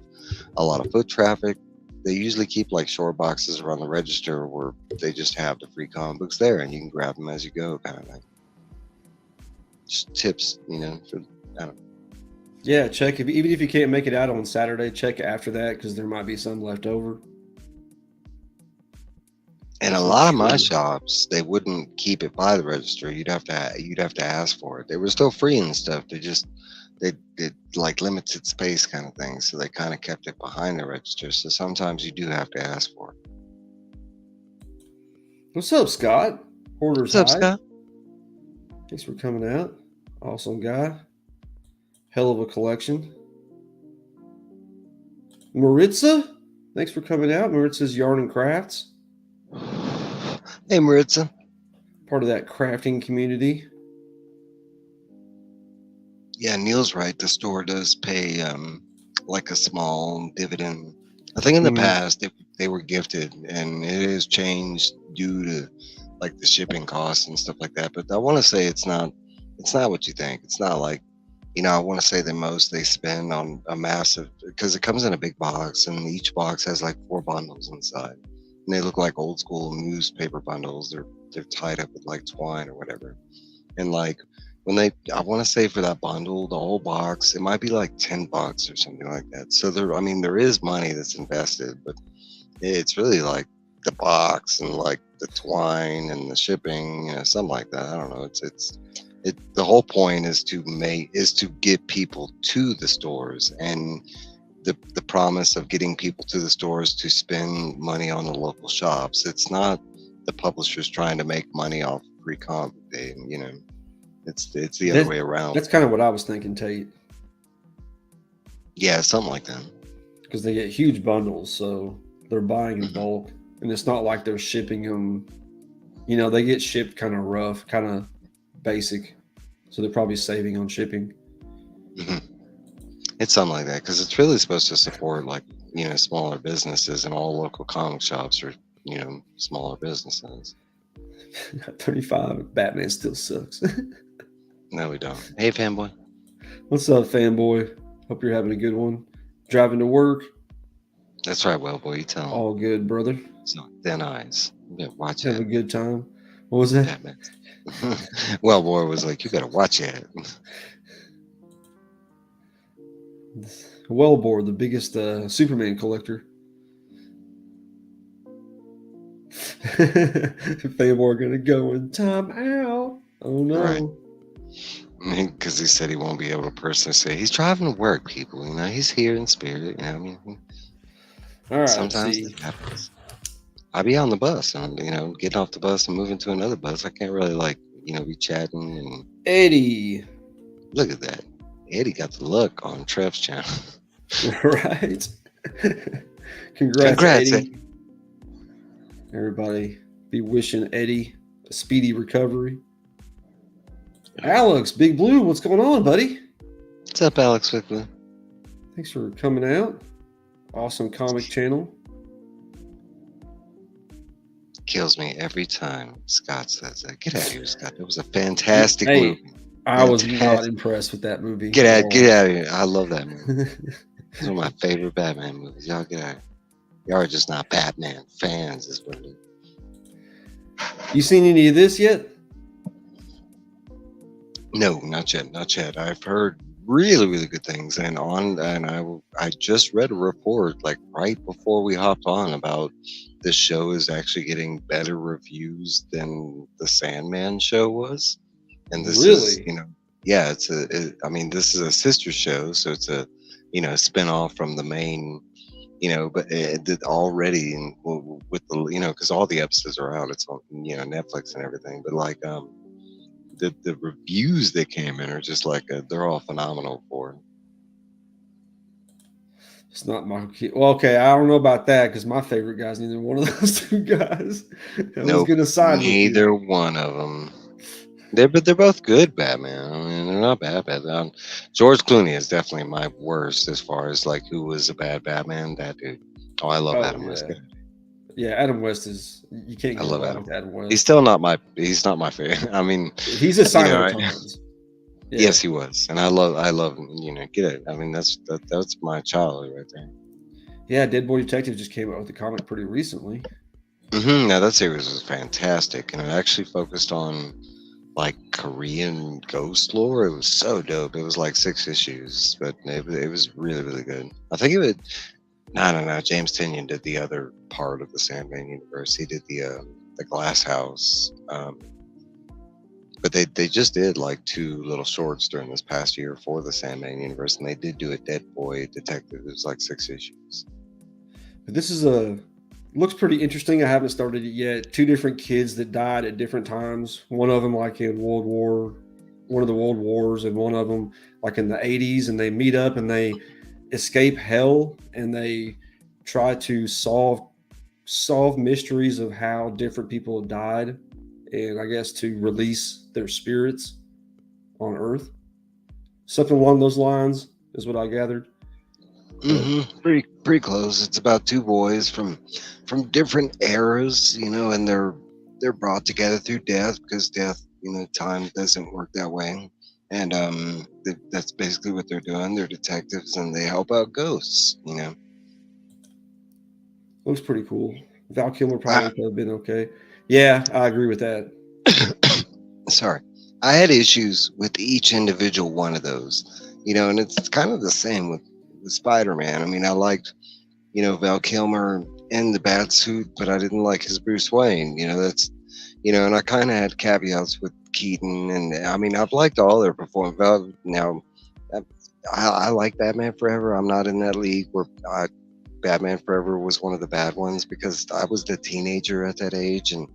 Speaker 3: a lot of foot traffic, they usually keep like short boxes around the register where they just have the free comic books there, and you can grab them as you go, kind of thing. Just tips, for, I don't know.
Speaker 2: Yeah, check even if you can't make it out on Saturday, check after that, because there might be some left over.
Speaker 3: And a lot of my shops, they wouldn't keep it by the register. You'd have to ask for it. They were still free and stuff. They like limited space kind of thing, so they kind of kept it behind the register. So sometimes you do have to ask for it.
Speaker 2: What's up, Scott? Hoarders
Speaker 3: What's up,
Speaker 2: High.
Speaker 3: Scott?
Speaker 2: Thanks for coming out. Awesome guy. Hell of a collection. Maritza, thanks for coming out. Maritza's Yarn and Crafts.
Speaker 3: Hey, Maritza.
Speaker 2: Part of that crafting community.
Speaker 3: Yeah, Neil's right. The store does pay like a small dividend. I think in the past they were gifted, and it has changed due to like the shipping costs and stuff like that. But I want to say it's not what you think. It's not like, I want to say the most they spend on a massive, because it comes in a big box, and each box has like 4 bundles inside, and they look like old school newspaper bundles. They're tied up with like twine or whatever, and like when I want to say for that bundle, the whole box, it might be like $10 or something like that. So there is money that's invested, but it's really like the box and like the twine and the shipping, something like that. I don't know. The whole point is to get people to the stores, and the promise of getting people to the stores to spend money on the local shops. It's not the publishers trying to make money off free comic day. It's the other way around.
Speaker 2: That's kind of what I was thinking, Tate.
Speaker 3: Yeah, something like that.
Speaker 2: Because they get huge bundles, so they're buying in
Speaker 3: Mhm.
Speaker 2: bulk, and it's not like they're shipping them. They get shipped kind of rough, kind of basic, so they're probably saving on shipping.
Speaker 3: Mhm. It's something like that because it's really supposed to support like smaller businesses, and all local comic shops are smaller businesses.
Speaker 2: 35, Batman still sucks.
Speaker 3: No, we don't. Hey, fanboy.
Speaker 2: What's up, fanboy? Hope you're having a good one. Driving to work,
Speaker 3: That's right, well boy. You tell him.
Speaker 2: all good, brother.
Speaker 3: So thin eyes. Yeah, watch
Speaker 2: Have a
Speaker 3: it.
Speaker 2: good time. What was that?
Speaker 3: Batman. Well, boy was like, you gotta watch it.
Speaker 2: Wellbore, the biggest Superman collector. Fanboy gonna go in time out. Oh no.
Speaker 3: Right. Because he said he won't be able to personally say he's driving to work. People, he's here in spirit.
Speaker 2: All right.
Speaker 3: Sometimes
Speaker 2: See.
Speaker 3: it happens. I be on the bus, and getting off the bus and moving to another bus. I can't really be chatting and
Speaker 2: Eddie.
Speaker 3: look at that. Eddie got the look on Trev's channel.
Speaker 2: Right. Congrats, Eddie. Everybody be wishing Eddie a speedy recovery. Alex, Big Blue, what's going on, buddy?
Speaker 3: What's up, Alex Wickley?
Speaker 2: Thanks for coming out. Awesome comic channel.
Speaker 3: Kills me every time Scott says that. Get out of here, Scott. That was a fantastic
Speaker 2: Hey,
Speaker 3: movie.
Speaker 2: I was not impressed with that movie.
Speaker 3: Get out of here. I love that movie. It's one of my favorite Batman movies. Y'all get out. Y'all are just not Batman fans, is what it is.
Speaker 2: You seen any of this yet?
Speaker 3: No, not yet. I've heard really, really good things, and I just read a report like right before we hopped on about this show is actually getting better reviews than the Sandman show was, and this is yeah, this is a sister show, so it's a spin-off from the main, but it did already, and with the because all the episodes are out, it's on Netflix and everything, but the reviews that came in are just they're all phenomenal for it.
Speaker 2: It's not my kid. Well, okay, I don't know about that because my favorite guy's neither one of those two guys.
Speaker 3: No, neither one of them. They're both good Batman. I mean, they're not bad. George Clooney is definitely my worst as far as who was a bad Batman. That dude. Oh, I love Adam West.
Speaker 2: Yeah, Adam West is. You can't get
Speaker 3: wrong
Speaker 2: with Adam West.
Speaker 3: He's still not my. He's not my favorite. I mean,
Speaker 2: he's a sign of times.
Speaker 3: Yeah. Yes, he was, and I love. Get it. I mean, that's my childhood right there.
Speaker 2: Yeah, Dead Boy Detective just came out with the comic pretty recently.
Speaker 3: Now that series was fantastic, and it actually focused on Korean ghost lore. It was so dope. It was 6 issues, but it was really, really good. I think it would. No. James Tynion did the other part of the Sandman universe. He did the Glass House. But they just did 2 little shorts during this past year for the Sandman universe, and they did do a Dead Boy Detective. It was 6 issues.
Speaker 2: But this is looks pretty interesting. I haven't started it yet. 2 different kids that died at different times. One of them in one of the World Wars, and one of them in the 80s, and they meet up and they escape hell, and they try to solve mysteries of how different people have died, and I guess to release their spirits on Earth. Something along those lines is what I gathered.
Speaker 3: Pretty close. It's about 2 boys from different eras, and they're brought together through death, because death, time doesn't work that way. And that's basically what they're doing. They're detectives, and they help out ghosts.
Speaker 2: Looks pretty cool. Val Kilmer probably could have been okay. Yeah, I agree with that.
Speaker 3: Sorry, I had issues with each individual one of those. And it's kind of the same with Spider-Man. I mean, I liked, Val Kilmer in the bat suit, but I didn't like his Bruce Wayne. That's and I kind of had caveats with Keaton, and I mean I've liked all their performance. Now, I, I like Batman Forever. I'm not in that league where Batman Forever was one of the bad ones because I was the teenager at that age, and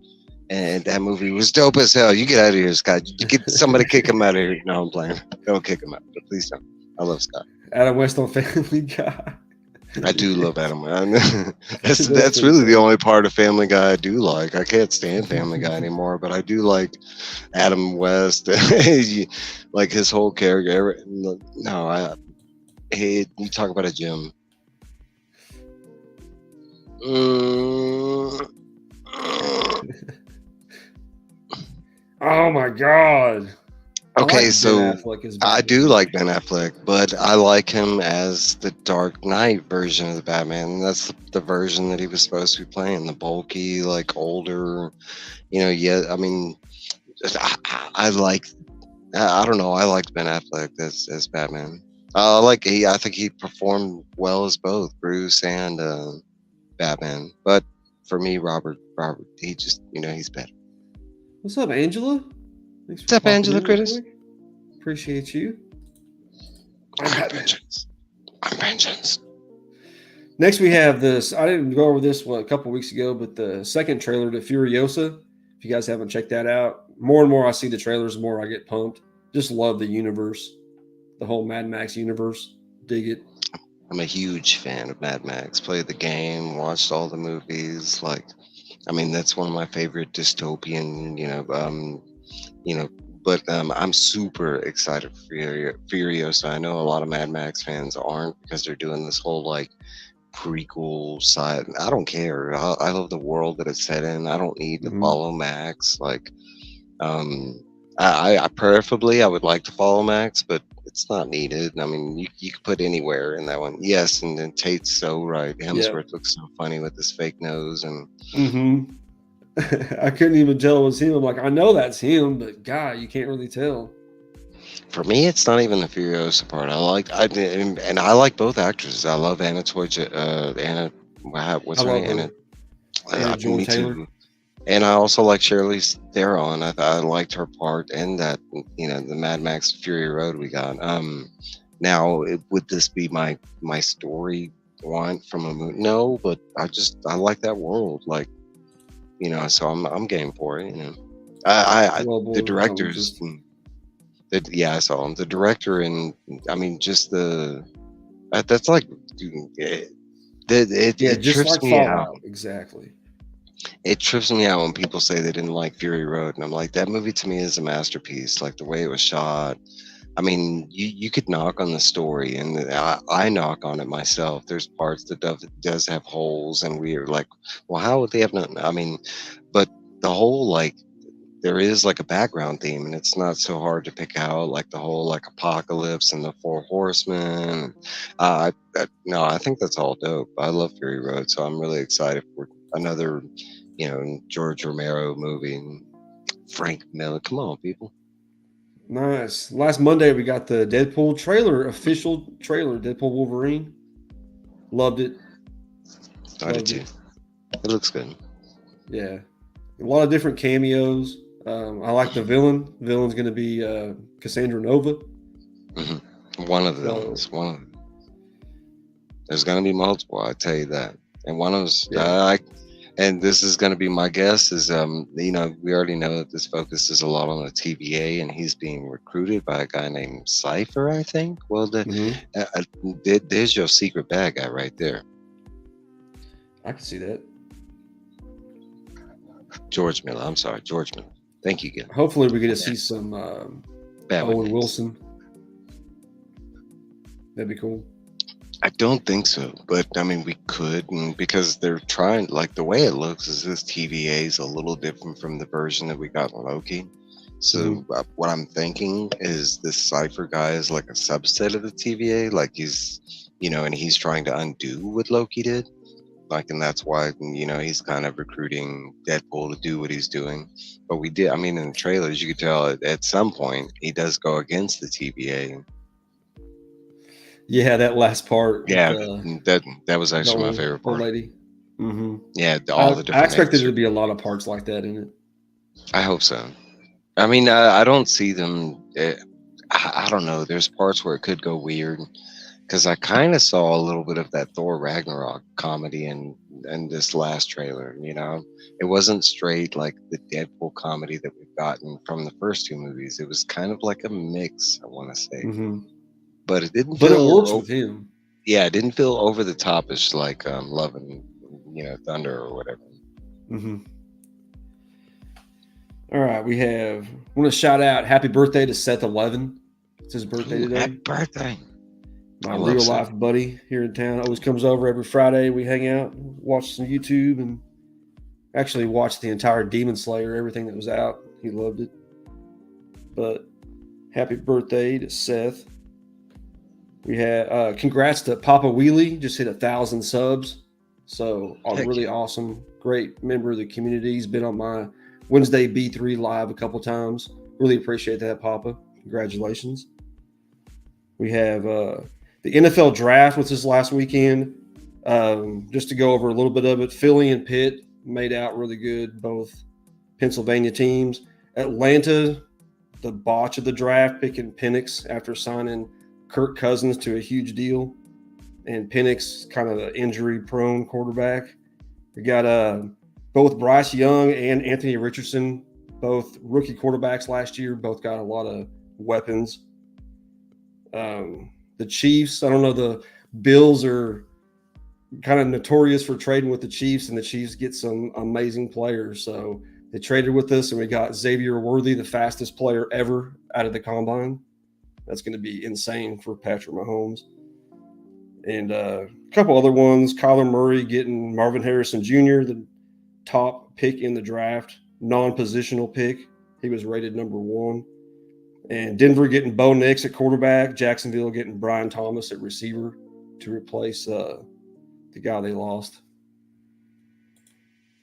Speaker 3: that movie was dope as hell. You get out of here, Scott. You get somebody kick him out of here. No, I'm playing. Don't kick him out, but please don't. I love Scott.
Speaker 2: Adam West on Family Guy.
Speaker 3: I do love Adam. That's really the only part of Family Guy I do like. I can't stand Family Guy anymore, but I do like Adam West. Like his whole character. No, hey, you talk about a gym.
Speaker 2: Oh my God.
Speaker 3: Okay, so I do like Ben Affleck, but I like him as the Dark Knight version of the Batman. That's the version that he was supposed to be playing, the bulky, like older, yeah. I mean, I like, I don't know, I liked Ben Affleck as Batman. I think he performed well as both Bruce and Batman. But for me, Robert, he just, he's better.
Speaker 2: What's up, Angela? Thanks for
Speaker 3: What's up, Angela Critters?
Speaker 2: Appreciate you.
Speaker 3: I'm vengeance.
Speaker 2: Next, we have this. I didn't go over this a couple weeks ago, but the second trailer to Furiosa. If you guys haven't checked that out, more and more I see the trailers, the more I get pumped. Just love the universe, the whole Mad Max universe. Dig it.
Speaker 3: I'm a huge fan of Mad Max. Played the game, watched all the movies. I mean, that's one of my favorite dystopian, but I'm super excited for Furiosa. I know a lot of Mad Max fans aren't because they're doing this whole prequel side. I don't care. I love the world that it's set in. I don't need to follow Max. I preferably I would like to follow Max, but it's not needed. I mean, you could put anywhere in that one. Yes, and then Tate's so right. Hemsworth looks so funny with his fake nose and.
Speaker 2: I couldn't even tell it was him. I'm like, I know that's him, but God, you can't really tell.
Speaker 3: For me, it's not even the Furiosa part. I like both actresses. I love Anna Anna, what's her name?
Speaker 2: Anna
Speaker 3: me too. And I also like Charlize Theron. I liked her part in that, the Mad Max Fury Road we got. Now, would this be my story want from a movie? No, but I like that world. So I'm game for it. The directors, I saw him. The director, and I mean, just that's like, it
Speaker 2: just
Speaker 3: trips
Speaker 2: like
Speaker 3: me
Speaker 2: Fallout.
Speaker 3: out.
Speaker 2: Exactly.
Speaker 3: It trips me out when people say they didn't like Fury Road, and I'm like, that movie to me is a masterpiece. Like the way it was shot. I mean, you could knock on the story, and I knock on it myself. There's parts that does have holes, and we're like, well, how would they have nothing? I mean, but the whole there is a background theme, and it's not so hard to pick out, the whole apocalypse and the four horsemen. No, I think that's all dope. I love Fury Road, so I'm really excited for another, George Romero movie. Frank Miller, come on, people.
Speaker 2: Nice. Last Monday, we got the Deadpool trailer, official trailer, Deadpool Wolverine. Loved it.
Speaker 3: I did too. It looks good.
Speaker 2: Yeah. A lot of different cameos. I like the villain. The villain's going to be Cassandra Nova.
Speaker 3: Mm-hmm. One of the villains. There's going to be multiple, I tell you that. And one of those, and this is going to be my guess is, we already know that this focuses a lot on the TVA, and he's being recruited by a guy named Cypher, I think. Well, there's your secret bad guy right there.
Speaker 2: I can see that.
Speaker 3: George Miller. I'm sorry, George Miller. Thank you again.
Speaker 2: Hopefully we get to see some Owen Wilson. That'd be cool.
Speaker 3: I don't think so, but I mean, we could, because they're trying, the way it looks is this TVA is a little different from the version that we got in Loki. So what I'm thinking is this Cypher guy is a subset of the TVA, he's, and he's trying to undo what Loki did. And that's why, he's kind of recruiting Deadpool to do what he's doing. But in the trailers, you could tell at some point he does go against the TVA.
Speaker 2: Yeah, that last part.
Speaker 3: Yeah, that was actually my favorite part.
Speaker 2: Lady. Mm-hmm.
Speaker 3: Yeah, all the
Speaker 2: I
Speaker 3: different
Speaker 2: expected there
Speaker 3: extra.
Speaker 2: to be a lot of parts like that in it.
Speaker 3: I hope so. I mean, I don't see them. I don't know. There's parts where it could go weird because I kind of saw a little bit of that Thor Ragnarok comedy in this last trailer. You know, it wasn't straight like the Deadpool comedy that we've gotten from the first two movies. It was kind of like a mix, I want to say,
Speaker 2: Mm-hmm.
Speaker 3: but it didn't
Speaker 2: But it
Speaker 3: feel.
Speaker 2: works with him.
Speaker 3: Yeah, it didn't feel over the top as like Love and Thunder or whatever.
Speaker 2: Mm-hmm. All right, we have. I want to shout out happy birthday to Seth 11. It's his birthday
Speaker 3: Ooh, happy
Speaker 2: today.
Speaker 3: birthday!
Speaker 2: My
Speaker 3: I love
Speaker 2: real
Speaker 3: Seth.
Speaker 2: life buddy here in town always comes over every Friday. We hang out, watch some YouTube, and actually watched the entire Demon Slayer, everything that was out. He loved it. But happy birthday to Seth. We had congrats to Papa Wheelie, just hit 1,000 subs. So
Speaker 3: Heck
Speaker 2: really
Speaker 3: yeah.
Speaker 2: awesome, great member of the community. He's been on my Wednesday B3 live a couple times. Really appreciate that, Papa. Congratulations. We have the NFL draft was this last weekend. Just to go over a little bit of it, Philly and Pitt made out really good, both Pennsylvania teams. Atlanta, the botch of the draft, picking Penix after signing Kirk Cousins to a huge deal. And Penix, kind of an injury-prone quarterback. We got both Bryce Young and Anthony Richardson, both rookie quarterbacks last year, both got a lot of weapons. The Chiefs, I don't know, the Bills are kind of notorious for trading with the Chiefs, and the Chiefs get some amazing players. So they traded with us, and we got Xavier Worthy, the fastest player ever out of the combine. That's going to be insane for Patrick Mahomes. And a couple other ones, Kyler Murray getting Marvin Harrison Jr., the top pick in the draft, non-positional pick. He was rated number 1. And Denver getting Bo Nix at quarterback, Jacksonville getting Brian Thomas at receiver to replace the guy they lost.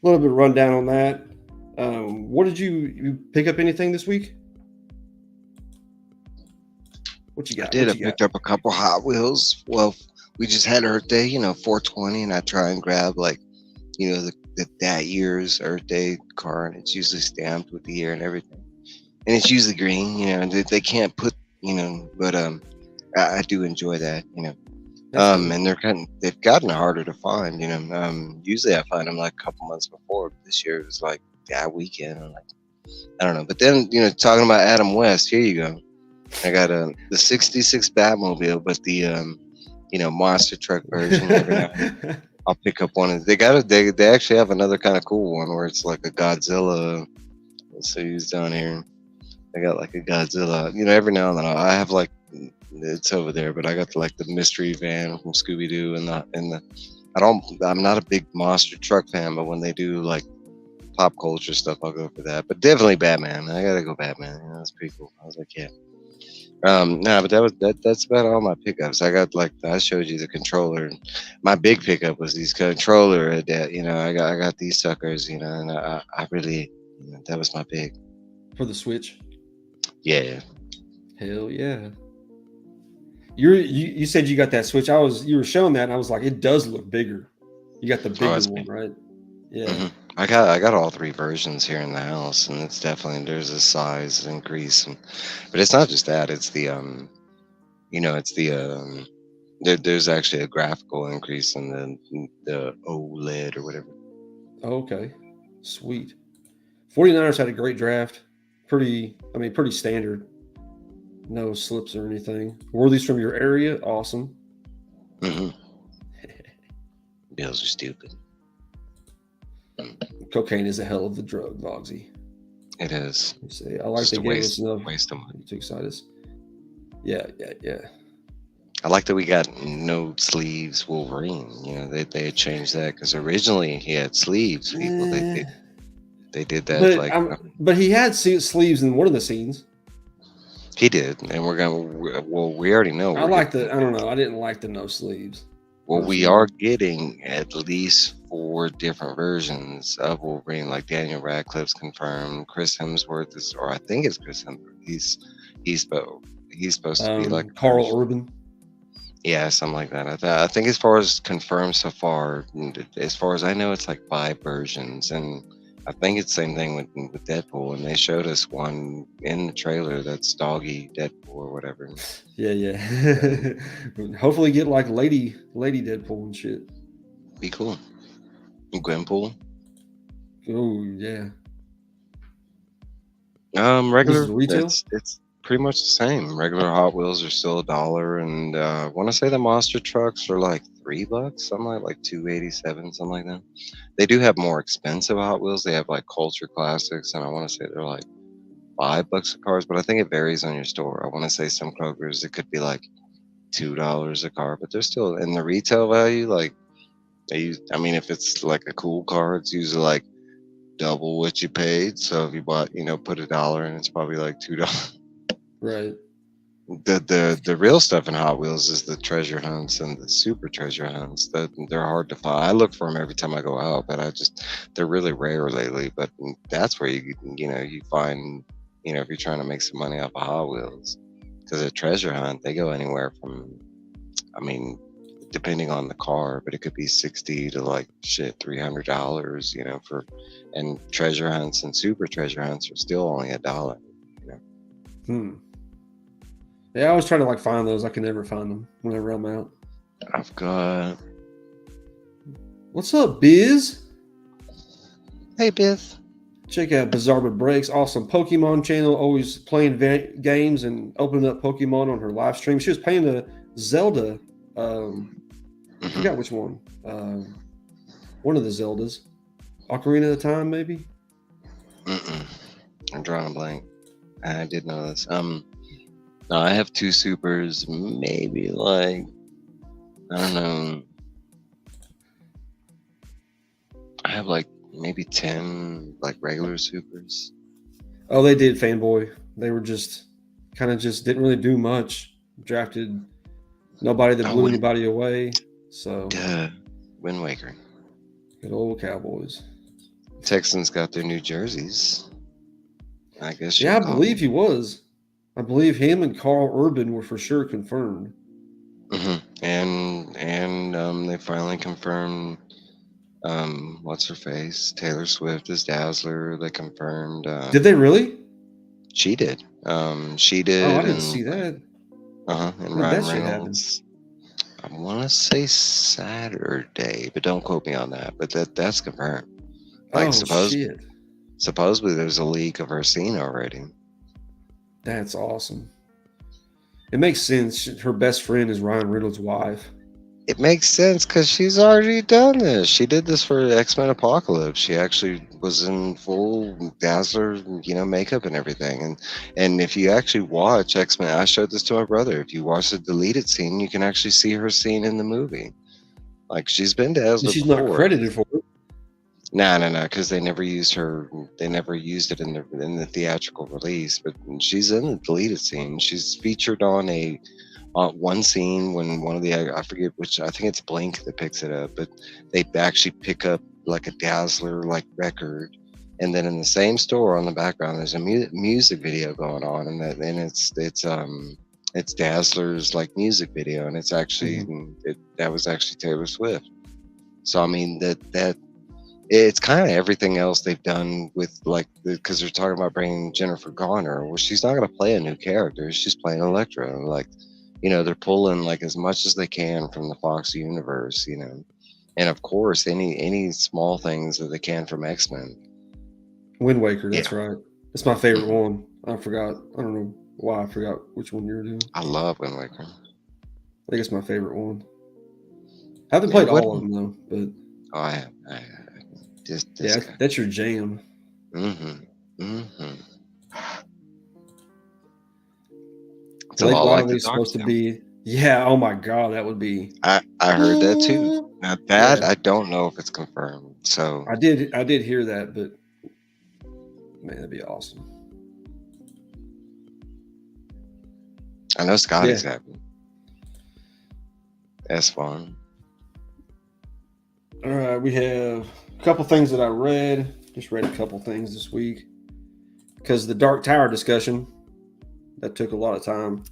Speaker 2: A little bit of rundown on that. What did you pick up anything this week? What you got?
Speaker 3: I picked up a couple Hot Wheels. Well, we just had Earth Day, 420, and I try and grab that year's Earth Day car, and it's usually stamped with the year and everything. And it's usually green, and they can't put, but I do enjoy that, and they've gotten harder to find, usually I find them like a couple months before. But this year it was like that weekend. I'm like, I don't know. But then, talking about Adam West, here you go. I got the 66 Batmobile, but the monster truck version. Every now I'll pick up one. They actually have another kind of cool one where it's like a Godzilla. Let's see who's down here. I got like a Godzilla. Every now and then I have like, it's over there, but I got like the mystery van from Scooby Doo and the. I'm not a big monster truck fan, but when they do like pop culture stuff, I'll go for that. But definitely Batman. I gotta go Batman. That's pretty cool. I was like, yeah. But that's about all my pickups. I got I showed you the controller. My big pickup was these controller that I got these suckers, and I really that was my big
Speaker 2: for the Switch.
Speaker 3: Yeah.
Speaker 2: Hell yeah. You said you got that Switch. You were showing that, and I was like, it does look bigger. You got the bigger one, right? Yeah.
Speaker 3: Mm-hmm. I got all 3 versions here in the house, and it's definitely there's a size increase, but it's not just that. It's the it's the there's actually a graphical increase in the OLED or whatever.
Speaker 2: Okay, sweet. 49ers had a great draft. Pretty standard. No slips or anything. Worthy's from your area, awesome.
Speaker 3: Mm-hmm. Bills are stupid.
Speaker 2: Cocaine is a hell of a drug, Vogsy.
Speaker 3: It is.
Speaker 2: You say, I like to
Speaker 3: waste of money.
Speaker 2: Too excited. Yeah.
Speaker 3: I like that we got no sleeves Wolverine. They had changed that because originally he had sleeves. People they did that
Speaker 2: but he had sleeves in one of the scenes.
Speaker 3: He did, and we already know.
Speaker 2: I don't know. I didn't like the no sleeves.
Speaker 3: Well, we are getting at least 4 different versions of Wolverine. Like Daniel Radcliffe's confirmed. Chris Hemsworth I think it's Chris Hemsworth. He's supposed to be like
Speaker 2: Carl Urban.
Speaker 3: Yeah, something like that. I think as far as confirmed so far, as far as I know, it's like 5 versions, and I think it's the same thing with Deadpool. And they showed us one in the trailer that's doggy Deadpool or whatever.
Speaker 2: Yeah, yeah. Hopefully get like Lady Deadpool and shit.
Speaker 3: Be cool. Gwenpool.
Speaker 2: Oh yeah. This is
Speaker 3: Regular.
Speaker 2: retail.
Speaker 3: It's pretty much the same. Regular Hot Wheels are still $1, and I want to say the monster trucks are like $3, something like 287, something like that. They do have more expensive Hot Wheels. They have like Culture Classics, and I want to say they're like $5 a cars, but I think it varies on your store. I want to say some Kroger's it could be like $2 a car, but they're still in the retail value. Like they use, I mean, if it's like a cool car, it's usually like double what you paid. So if you bought, put $1 and it's probably like $2.
Speaker 2: Right.
Speaker 3: The real stuff in Hot Wheels is the treasure hunts and the super treasure hunts. That they're hard to find. I look for them every time I go out, but they're really rare lately. But that's where you find if you're trying to make some money off of Hot Wheels, because a treasure hunt they go anywhere from, I mean, depending on the car, but it could be 60 to like $300. And treasure hunts and super treasure hunts are still only $1.
Speaker 2: Hmm. Yeah, I was trying to like find those. I can never find them whenever I'm out.
Speaker 3: I've got.
Speaker 2: What's up, Biz?
Speaker 3: Hey, Biff.
Speaker 2: Check out Bizarre But Breaks, awesome Pokemon channel, always playing games and opening up Pokemon on her live stream. She was playing the Zelda. I forgot which one. One of the Zeldas. Ocarina of Time, maybe?
Speaker 3: I'm drawing a blank. I did know this. No, I have 2 supers, maybe like, I don't know. I have like maybe 10 like regular supers.
Speaker 2: Oh, they did Fanboy. They were just didn't really do much. Drafted nobody that blew anybody away. So
Speaker 3: Wind Waker.
Speaker 2: good old Cowboys.
Speaker 3: Texans got their new jerseys. I guess.
Speaker 2: Yeah, I believe he was. I believe him and Carl Urban were for sure confirmed.
Speaker 3: And they finally confirmed. What's her face? Taylor Swift is Dazzler. They confirmed.
Speaker 2: Did they really?
Speaker 3: She did. She did.
Speaker 2: Oh, I didn't see that.
Speaker 3: And
Speaker 2: When did
Speaker 3: Ryan
Speaker 2: that shit
Speaker 3: Reynolds. I want to say Saturday, but don't quote me on that. But that's confirmed. Like,
Speaker 2: shit.
Speaker 3: Supposedly there's a leak of her scene already.
Speaker 2: That's awesome. It makes sense. Her best friend is Ryan Reynolds' wife.
Speaker 3: It makes sense because she's already done this. She did this for X-Men Apocalypse. She actually was in full Dazzler, makeup and everything. And if you actually watch X-Men, I showed this to my brother. If you watch the deleted scene, you can actually see her scene in the movie. Like, she's been Dazzler
Speaker 2: She's
Speaker 3: before.
Speaker 2: not credited for it.
Speaker 3: No, because they never used her. They never used it in the theatrical release. But she's in the deleted scene. She's featured on one scene when one of the, I forget which, I think it's Blink that picks it up, but they actually pick up like a Dazzler like record, and then in the same store on the background there's a music video going on, and it's Dazzler's like music video, and it's actually that was actually Taylor Swift. So I mean that it's kind of everything else they've done with, like, because they're talking about bringing Jennifer Garner. Well, she's not going to play a new character. She's playing Elektra. Like, they're pulling like as much as they can from the Fox universe, and of course any small things that they can from X-Men.
Speaker 2: Wind Waker, that's right. That's my favorite one. I forgot. I don't know why I forgot which one you're doing.
Speaker 3: I love Wind Waker.
Speaker 2: I think it's my favorite one. I haven't played all of them though, but
Speaker 3: I have.
Speaker 2: That's your jam.
Speaker 3: It's a lot like the
Speaker 2: supposed to be. Yeah. Oh my god, that would be.
Speaker 3: I heard that too. Now that I don't know if it's confirmed. So
Speaker 2: I did hear that, but man, that'd be awesome.
Speaker 3: I know Scotty's happy. That's fun.
Speaker 2: All right, we have a couple things that I read. Just read a couple things this week because the Dark Tower discussion that took a lot of time.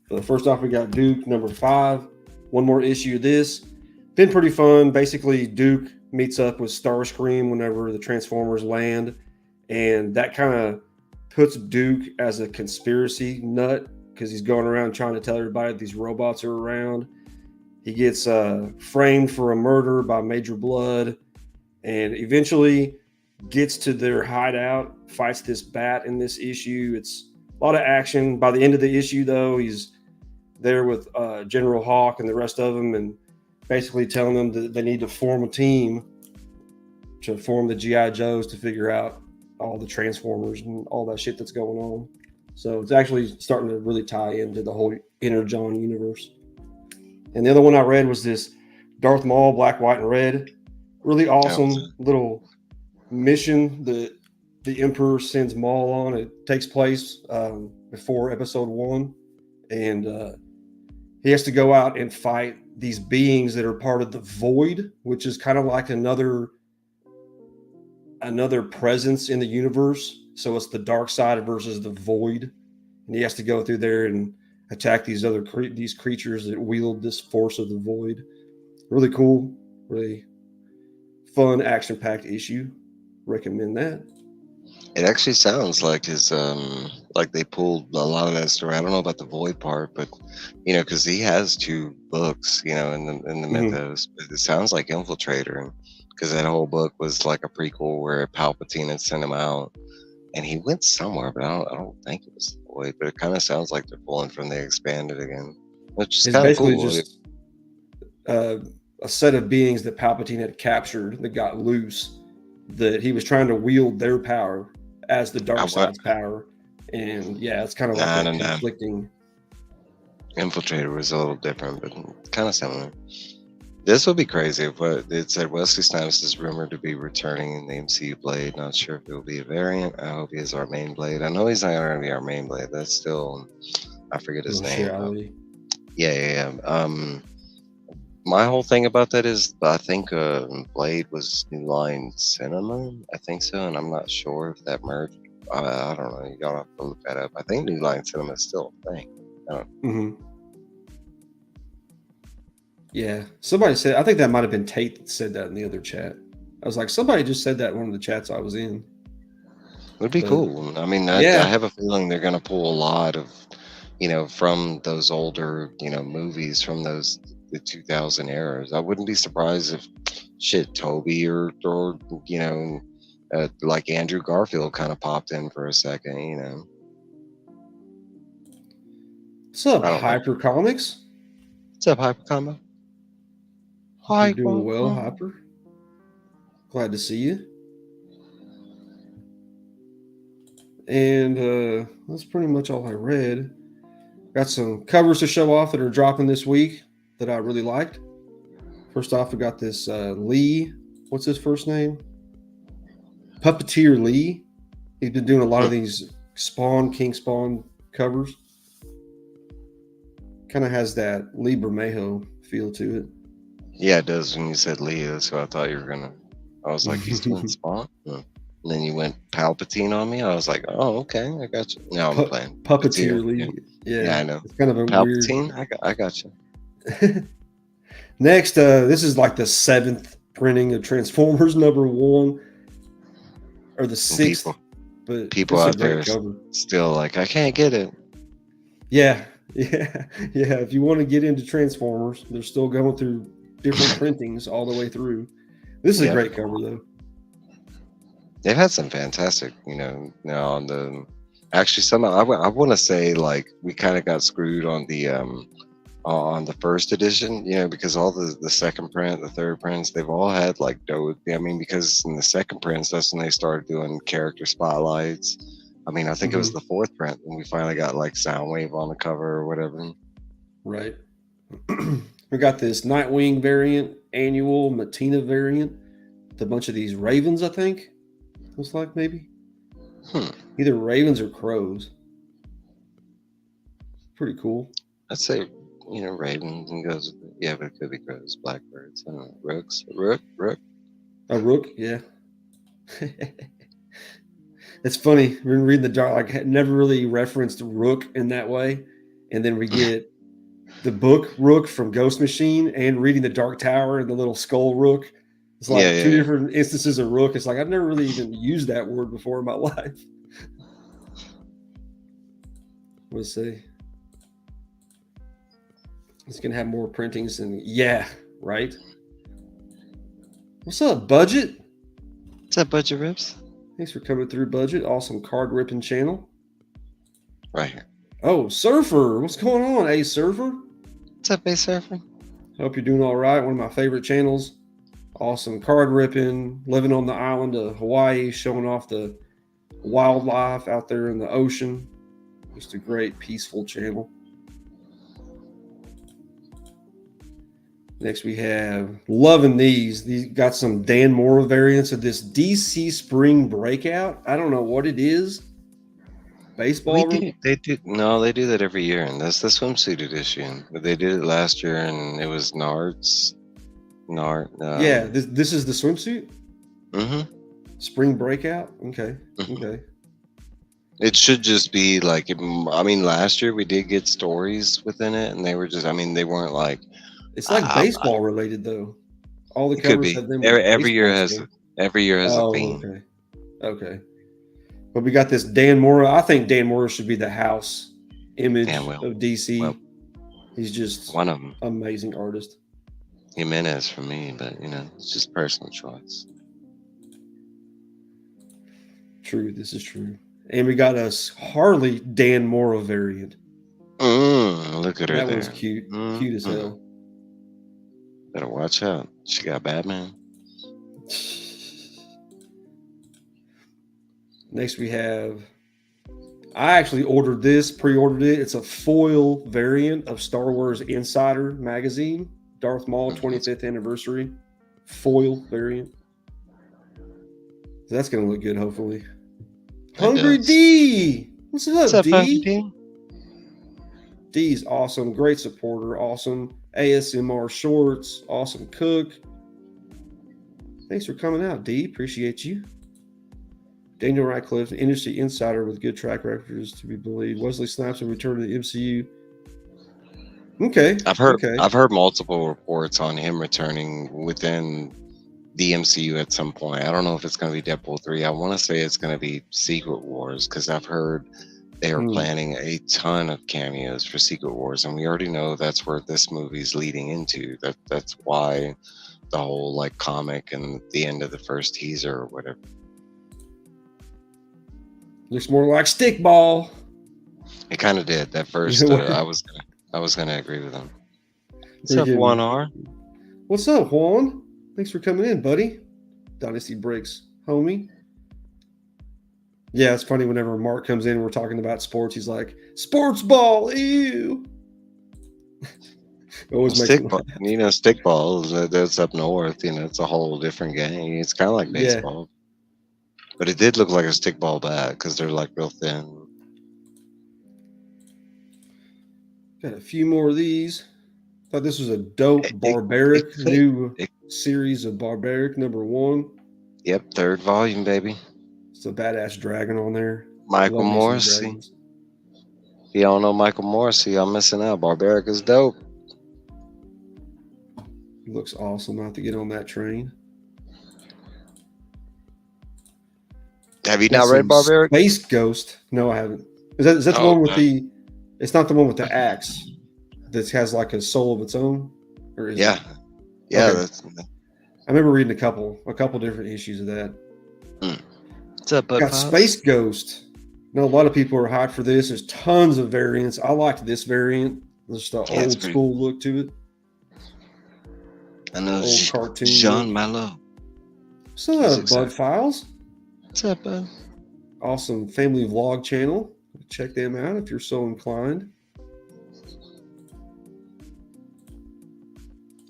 Speaker 2: So first off, we got Duke number 5. one more issue of this. Been pretty fun. Basically, Duke meets up with Starscream whenever the Transformers land, and that kind of puts Duke as a conspiracy nut because he's going around trying to tell everybody these robots are around. He gets framed for a murder by Major Blood, and eventually gets to their hideout, fights this bat in this issue. It's a lot of action. By the end of the issue, though, he's there with General Hawk and the rest of them, and basically telling them that they need to form a team to form the GI Joes to figure out all the Transformers and all that shit that's going on. So it's actually starting to really tie into the whole Inner John universe. And the other one I read was this Darth Maul, Black, White, and Red. Really awesome little mission that the Emperor sends Maul on. It takes place before Episode 1, and he has to go out and fight these beings that are part of the Void, which is kind of like another presence in the universe. So it's the dark side versus the Void, and he has to go through there and attack these these creatures that wield this force of the Void. Really cool, really fun, action-packed issue. Recommend that.
Speaker 3: It actually sounds like his like they pulled a lot of that story. I don't know about the Void part, but because he has 2 books, in the mythos. But it sounds like Infiltrator, because that whole book was like a prequel where Palpatine had sent him out, and he went somewhere, but I don't think it was the Void. But it kind of sounds like they're pulling from the Expanded again, which is kind of cool.
Speaker 2: Just a set of beings that Palpatine had captured that got loose, that he was trying to wield their power as the dark side's power. And yeah, it's kind of like conflicting.
Speaker 3: Infiltrator was a little different, but kind of similar. This would be crazy, but it said Wesley Snipes is rumored to be returning in the MCU Blade. Not sure if it will be a variant. I hope he is our main Blade. I know he's not going to be our main Blade. That's still, I forget his name. Yeah. My whole thing about that is I think Blade was New Line Cinema. I think so, and I'm not sure if that merged. I don't know. You gotta have to look that up. I think New Line Cinema is still a thing.
Speaker 2: Yeah, somebody said. I think that might have been Tate that said that in the other chat. I was like, somebody just said that in one of the chats I was in.
Speaker 3: Would be cool. I mean, I have a feeling they're gonna pull a lot of, from those older, movies from the 2000 eras. I wouldn't be surprised if Toby or like Andrew Garfield kind of popped in for a second.
Speaker 2: What's up, Hyper Comics?
Speaker 3: What's up, Hyper Combo?
Speaker 2: Hi, doing well, Hyper. Glad to see you. And that's pretty much all I read. Got some covers to show off that are dropping this week that I really liked. First off, we got this Lee. What's his first name? Puppeteer Lee. He's been doing a lot of these King Spawn covers. Kind of has that Lee Bermejo feel to it.
Speaker 3: Yeah, it does. When you said Lee, that's what I thought you were gonna. I was like, he's doing Spawn. And then you went Palpatine on me. I was like, oh, okay, I got you. Now I'm playing
Speaker 2: Puppeteer Lee. Yeah,
Speaker 3: I know.
Speaker 2: It's kind of a
Speaker 3: Palpatine. Weird...
Speaker 2: I
Speaker 3: got you.
Speaker 2: Next, this is like the 7th printing of Transformers #1, or the 6th. But
Speaker 3: people out there still like, I can't get it.
Speaker 2: Yeah. If you want to get into Transformers, they're still going through different printings all the way through. This is a great cover, though.
Speaker 3: They've had some fantastic, now on the. Actually, some I want to say like we kind of got screwed on the first edition, because all the second print, the third prints, they've all had like dope. I mean, because in the second prints, that's when they started doing character spotlights. I mean, I think it was the 4th print when we finally got like Soundwave on the cover or whatever.
Speaker 2: Right. We got this Nightwing variant, annual Matina variant, with a bunch of these ravens, I think. Looks like maybe. Either ravens or crows. Pretty cool.
Speaker 3: I'd say, ravens and goes. Yeah, but it could be crows, blackbirds, I don't know, rooks, rook.
Speaker 2: A rook, yeah. It's funny. We're reading the dark. Like, never really referenced rook in that way, and then we get the book Rook from Ghost Machine and reading the Dark Tower and the little skull Rook. It's
Speaker 3: Yeah,
Speaker 2: like two
Speaker 3: yeah,
Speaker 2: different instances of Rook. It's like I've never really even used that word before in my life. Let's see. It's gonna have more printings and yeah, right. What's up, Budget?
Speaker 3: What's up, Budget Rips?
Speaker 2: Thanks for coming through, Budget. Awesome card ripping channel.
Speaker 3: Right here.
Speaker 2: Oh, Surfer. What's going on, A Surfer?
Speaker 3: What's up, Base Surfer?
Speaker 2: Hope you're doing all right. One of my favorite channels. Awesome card ripping, living on the island of Hawaii, showing off the wildlife out there in the ocean. Just a great, peaceful channel. Next, we have loving these. These got some Dan Mora variants of this DC Spring Breakout. I don't know what it is. Baseball.
Speaker 3: They do. No, they do that every year, and that's the swimsuit edition. But they did it last year, and it was Nard's.
Speaker 2: Yeah, this is the swimsuit.
Speaker 3: Mm-hmm.
Speaker 2: Spring Breakout. Okay.
Speaker 3: Mm-hmm.
Speaker 2: Okay.
Speaker 3: It should just be like. I mean, last year we did get stories within it, and they were just. I mean, they weren't like.
Speaker 2: It's like baseball related though. All the
Speaker 3: It could
Speaker 2: covers
Speaker 3: be.
Speaker 2: have them.
Speaker 3: Every year has. Every year has a theme.
Speaker 2: Okay. Okay. But we got this Dan Mora. I think Dan Mora should be the house image of DC.
Speaker 3: Well,
Speaker 2: he's just
Speaker 3: one of them.
Speaker 2: Amazing artist.
Speaker 3: Jimenez for me, but it's just personal choice.
Speaker 2: True, this is true. And we got a Harley Dan Mora variant.
Speaker 3: Look at her.
Speaker 2: That
Speaker 3: there.
Speaker 2: one's cute. Cute as hell.
Speaker 3: Better watch out. She got Batman.
Speaker 2: Next we have, I actually ordered this, pre-ordered it. It's a foil variant of Star Wars Insider magazine, Darth Maul 25th anniversary, foil variant. So that's gonna look good, hopefully. Hungry D, what's up, D? D's awesome, great supporter, awesome ASMR shorts, awesome cook. Thanks for coming out, D. Appreciate you. Daniel Radcliffe, an industry insider with good track records to be believed. Wesley Snipes will return to the MCU. Okay.
Speaker 3: I've heard multiple reports on him returning within the MCU at some point. I don't know if it's going to be Deadpool 3. I want to say it's going to be Secret Wars because I've heard they are planning a ton of cameos for Secret Wars, and we already know that's where this movie's leading into. That's why the whole like comic and the end of the first teaser or whatever.
Speaker 2: Looks more like Stickball.
Speaker 3: It kind of did that first. I was gonna agree with him. What's up, Juan R?
Speaker 2: What's up, Juan? Thanks for coming in, buddy. Dynasty Breaks, homie. Yeah, it's funny whenever Mark comes in and we're talking about sports, he's like, "Sports ball, ew." Always makes
Speaker 3: stickball. Stickball. That's up north. It's a whole different game. It's kind of like baseball. Yeah. But it did look like a stickball bat because they're like real thin.
Speaker 2: Got a few more of these. Thought this was a dope Barbaric new series of Barbaric #1.
Speaker 3: Yep, 3rd volume, baby.
Speaker 2: It's a badass dragon on there.
Speaker 3: Michael Morrissey. If you don't know Michael Morrissey, I'm missing out. Barbaric is dope.
Speaker 2: Looks awesome. I have to get on that train.
Speaker 3: Have you not read Barbaric?
Speaker 2: Space Ghost. No, I haven't. Is that the one with the? It's not the one with the axe that has like a soul of its own, or is
Speaker 3: yeah,
Speaker 2: it?
Speaker 3: Yeah.
Speaker 2: Okay. I remember reading a couple different issues of that.
Speaker 3: What's up, bud?
Speaker 2: Got Space Ghost. I know a lot of people are hyped for this. There's tons of variants. I liked this variant. There's the old school look to it.
Speaker 3: I know
Speaker 2: old cartoon.
Speaker 3: Jean Malo.
Speaker 2: What's up, Bud Files?
Speaker 3: What's up, bud?
Speaker 2: Awesome family vlog channel. Check them out if you're so inclined.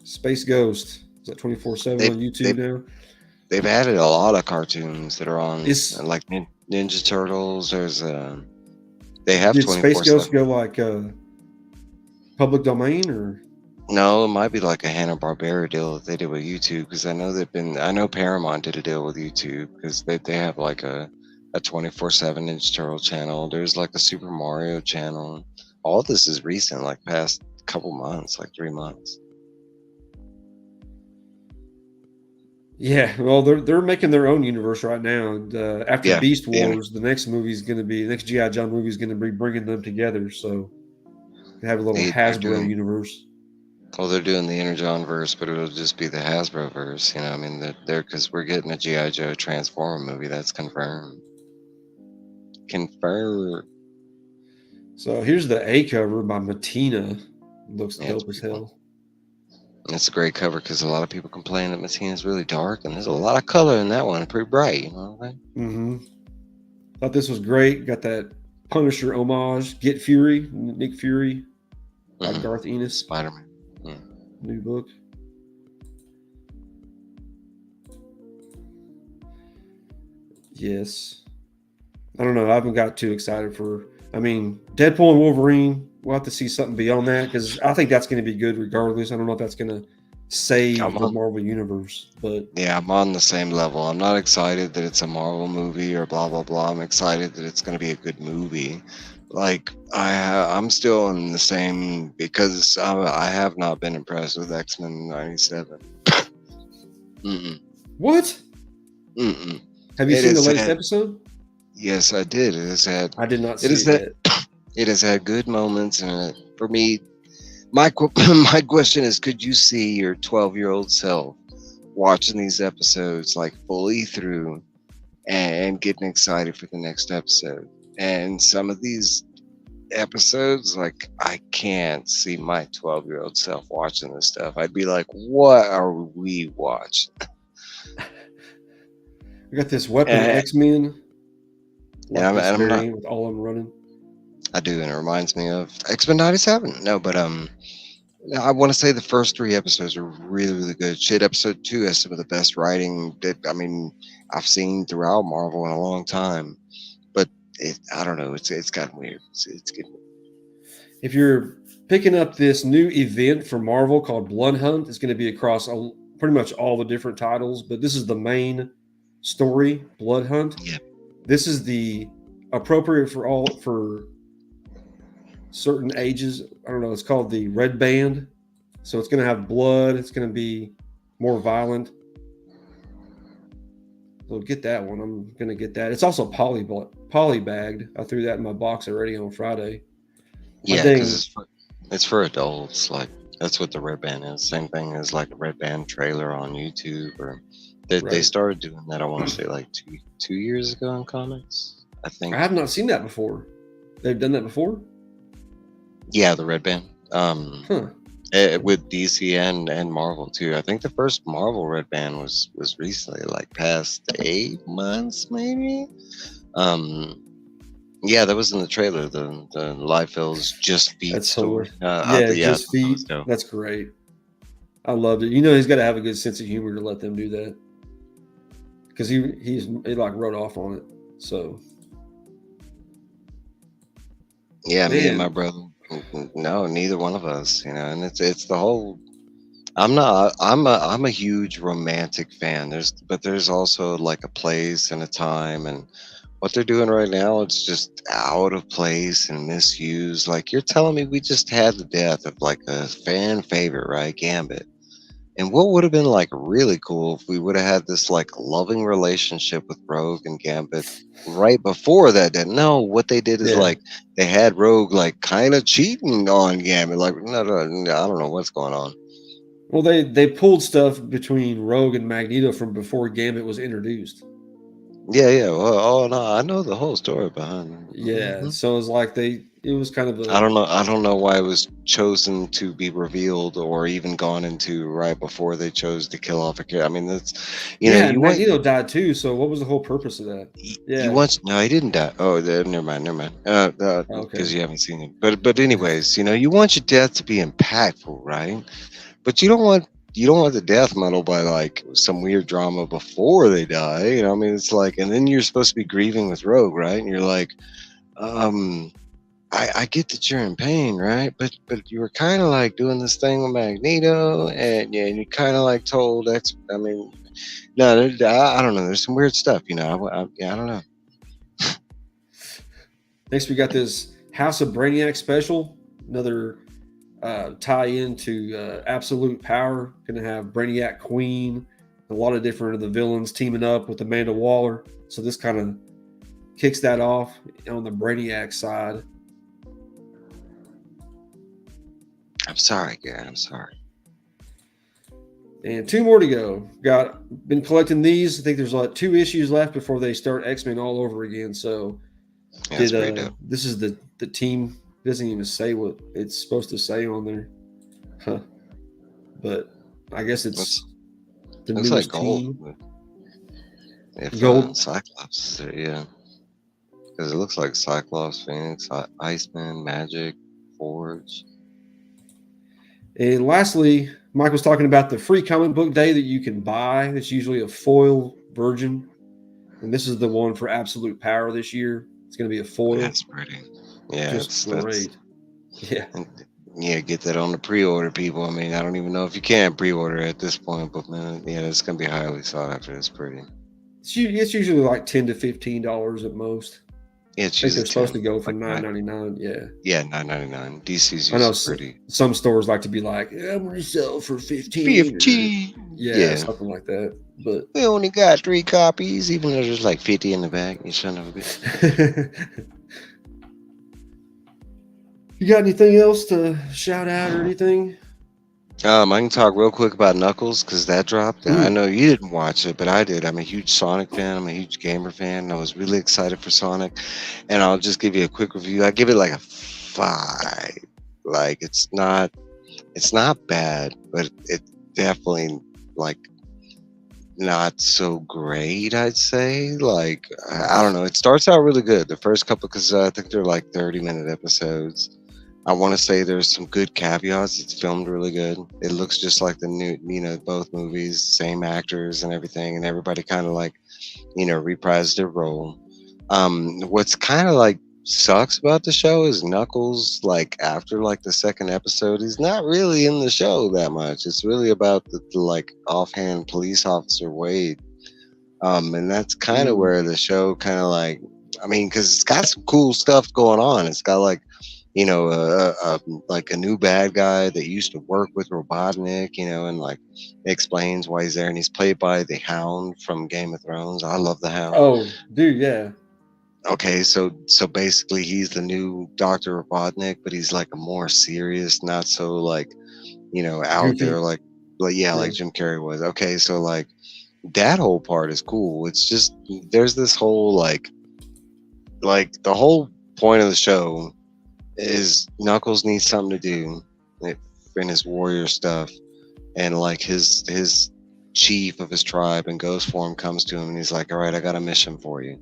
Speaker 2: Space Ghost. Is that 24/7 on YouTube now?
Speaker 3: They've added a lot of cartoons that are on, like Ninja Turtles. There's they have 24/7.
Speaker 2: Did Space Ghost go like public domain or?
Speaker 3: No, it might be like a Hanna-Barbera deal that they did with YouTube because I know Paramount did a deal with YouTube because they have like a 24/7 Ninja Turtle channel. There's like a Super Mario channel. All this is recent, like past couple months, like 3 months.
Speaker 2: Yeah, well, they're making their own universe right now. And after
Speaker 3: Yeah,
Speaker 2: Beast
Speaker 3: yeah.
Speaker 2: Wars, the next movie is going to be the next GI Joe movie is going to be bringing them together. So they have a little
Speaker 3: They're
Speaker 2: Hasbro
Speaker 3: doing
Speaker 2: universe.
Speaker 3: well. They're doing the Energon verse, but it'll just be the Hasbro verse. You know, I mean, they're because we're getting a GI Joe Transformer movie. That's confirmed. Confirmed.
Speaker 2: So here's the A cover by Matina. Looks
Speaker 3: Yeah, it's
Speaker 2: dope as
Speaker 3: pretty cool.
Speaker 2: hell.
Speaker 3: It's a great cover because a lot of people complain that Matina's really dark, and there's a lot of color in that one. Pretty bright, you know what I mean?
Speaker 2: Thought this was great. Got that Punisher homage. Get Fury, Nick Fury by Garth Ennis.
Speaker 3: Spider-Man.
Speaker 2: New book. Yes. I don't know. I haven't got too excited for. I mean, Deadpool and Wolverine. We'll have to see something beyond that because I think that's going to be good regardless. I don't know if that's going to save the Marvel universe, but
Speaker 3: yeah, I'm on the same level. I'm not excited that it's a Marvel movie or blah blah blah. I'm excited that it's going to be a good movie. Like I'm still in the same because I have not been impressed with X-Men '97.
Speaker 2: What? Have you seen the latest episode?
Speaker 3: Yes, I did. It has had.
Speaker 2: I did not see it yet.
Speaker 3: It has had good moments, and for me, my question is: could you see your 12-year-old self watching these episodes like fully through and getting excited for the next episode? And some of these episodes, like I can't see my 12-year-old self watching this stuff. I'd be like, "What are we watching?"
Speaker 2: We got this Weapon X-Men.
Speaker 3: Yeah, I'm not
Speaker 2: with all of them running.
Speaker 3: I do, and it reminds me of X-Men '97. No, but I want to say the first 3 episodes are really, really good. Shit, episode 2 has some of the best writing that I've seen throughout Marvel in a long time. But I don't know, it's gotten weird. It's getting weird.
Speaker 2: If you're picking up this new event for Marvel called Blood Hunt, it's going to be across pretty much all the different titles, but this is the main story, Blood Hunt.
Speaker 3: Yeah.
Speaker 2: This is the appropriate for certain ages. I don't know. It's called the Red Band. So it's going to have blood. It's going to be more violent. So get that one. I'm going to get that. It's also poly bagged. I threw that in my box already on Friday.
Speaker 3: Yeah, because it's for adults. Like that's what the Red Band is. Same thing as like a Red Band trailer on YouTube. Or they started doing that. I want to say like two years ago in comics. I think
Speaker 2: I have not seen that before. They've done that before.
Speaker 3: Yeah, the Red Band. With DC and Marvel too. I think the first Marvel Red Band was recently, like past 8 months, maybe. Yeah, that was in the trailer. The Liefeld's Just Feet story.
Speaker 2: Just Feet. That's great. I loved it. You know, he's got to have a good sense of humor to let them do that, because he like wrote off on it. So
Speaker 3: yeah, me and my brother. No, neither one of us. You know, and it's the whole. I'm a huge romantic fan. There's also like a place and a time, and what they're doing right now, it's just out of place and misused. Like you're telling me we just had the death of like a fan favorite, right? Gambit. And what would have been like really cool if we would have had this like loving relationship with Rogue and Gambit right before that. No, what they did is like they had Rogue like kind of cheating on Gambit. Like no, I don't know what's going on.
Speaker 2: Well, they pulled stuff between Rogue and Magneto from before Gambit was introduced.
Speaker 3: Yeah. Well, no, I know the whole story behind it.
Speaker 2: Yeah, so it's like it was kind of
Speaker 3: I don't know why it was chosen to be revealed or even gone into right before they chose to kill off a character. I mean, that's
Speaker 2: Magneto died too. So what was the whole purpose of that?
Speaker 3: No, he didn't die. Oh, never mind. Because you haven't seen it. But anyways, you want your death to be impactful, right? But you don't want the death metal by like some weird drama before they die. I mean, it's like, and then you're supposed to be grieving with Rogue, right? And you're like, I get that you're in pain, right? But you were kind of like doing this thing with Magneto, and you kind of like told I don't know. There's some weird stuff, I don't know.
Speaker 2: Next, we got this House of Brainiac special, another tie into Absolute Power. Going to have Brainiac Queen, a lot of different of the villains teaming up with Amanda Waller. So this kind of kicks that off on the Brainiac side.
Speaker 3: I'm sorry, Gary. I'm sorry.
Speaker 2: And 2 more to go. Been collecting these. I think there's like 2 issues left before they start X-Men all over again. So
Speaker 3: Yeah, that's pretty dope.
Speaker 2: this is the team. It doesn't even say what it's supposed to say on there. Huh. But I guess it's the
Speaker 3: Looks
Speaker 2: newest
Speaker 3: like gold.
Speaker 2: team.
Speaker 3: If
Speaker 2: Gold.
Speaker 3: Cyclops is there, yeah. Because it looks like Cyclops, Phoenix, Iceman, Magic, Forge.
Speaker 2: And lastly, Mike was talking about the free comic book day that you can buy. It's usually a foil version. And this is the one for Absolute Power this year. It's going to be a foil.
Speaker 3: That's pretty. Yeah,
Speaker 2: Just great. Yeah.
Speaker 3: Yeah, get that on the pre-order, people. I mean, I don't even know if you can pre-order at this point, but man, yeah, it's going to be highly sought after. It's pretty.
Speaker 2: It's usually like $10 to $15 at most.
Speaker 3: Yeah, it's
Speaker 2: I think they're supposed
Speaker 3: 10,
Speaker 2: to go for
Speaker 3: like
Speaker 2: $9.99. Yeah.
Speaker 3: Yeah, $9.99. DC's
Speaker 2: I know
Speaker 3: usually pretty.
Speaker 2: some stores like to be like, I'm going to sell for 15.
Speaker 3: 15.
Speaker 2: Yeah, something like that. But
Speaker 3: we only got 3 copies, even though there's like 50 in the back. You son of a bitch.
Speaker 2: You got anything else to shout out or anything?
Speaker 3: I can talk real quick about Knuckles because that dropped. I know you didn't watch it, but I did. I'm a huge Sonic fan. I'm a huge gamer fan. And I was really excited for Sonic, and I'll just give you a quick review. I give it like a 5. Like it's not bad, but it definitely like not so great. I'd say like I don't know. It starts out really good. The first couple, because I think they're like 30-minute episodes. I want to say there's some good caveats. It's filmed really good. It looks just like the new, both movies, same actors and everything, and everybody kind of like, reprised their role. What's kind of like sucks about the show is Knuckles, like after like the second episode, he's not really in the show that much. It's really about the like offhand police officer Wade. And that's kind of where the show kind of like, I mean, because it's got some cool stuff going on. It's got like, like a new bad guy that used to work with Robotnik, and like explains why he's there, and he's played by the Hound from Game of Thrones. I love the Hound.
Speaker 2: Oh, dude, yeah.
Speaker 3: Okay, so basically he's the new Dr. Robotnik, but he's like a more serious, not so like, out
Speaker 2: Goofy.
Speaker 3: there like Jim Carrey was. Okay, so like that whole part is cool. It's just there's this whole like the whole point of the show is Knuckles needs something to do in his warrior stuff, and like his chief of his tribe in ghost form comes to him and he's like, all right, I got a mission for you.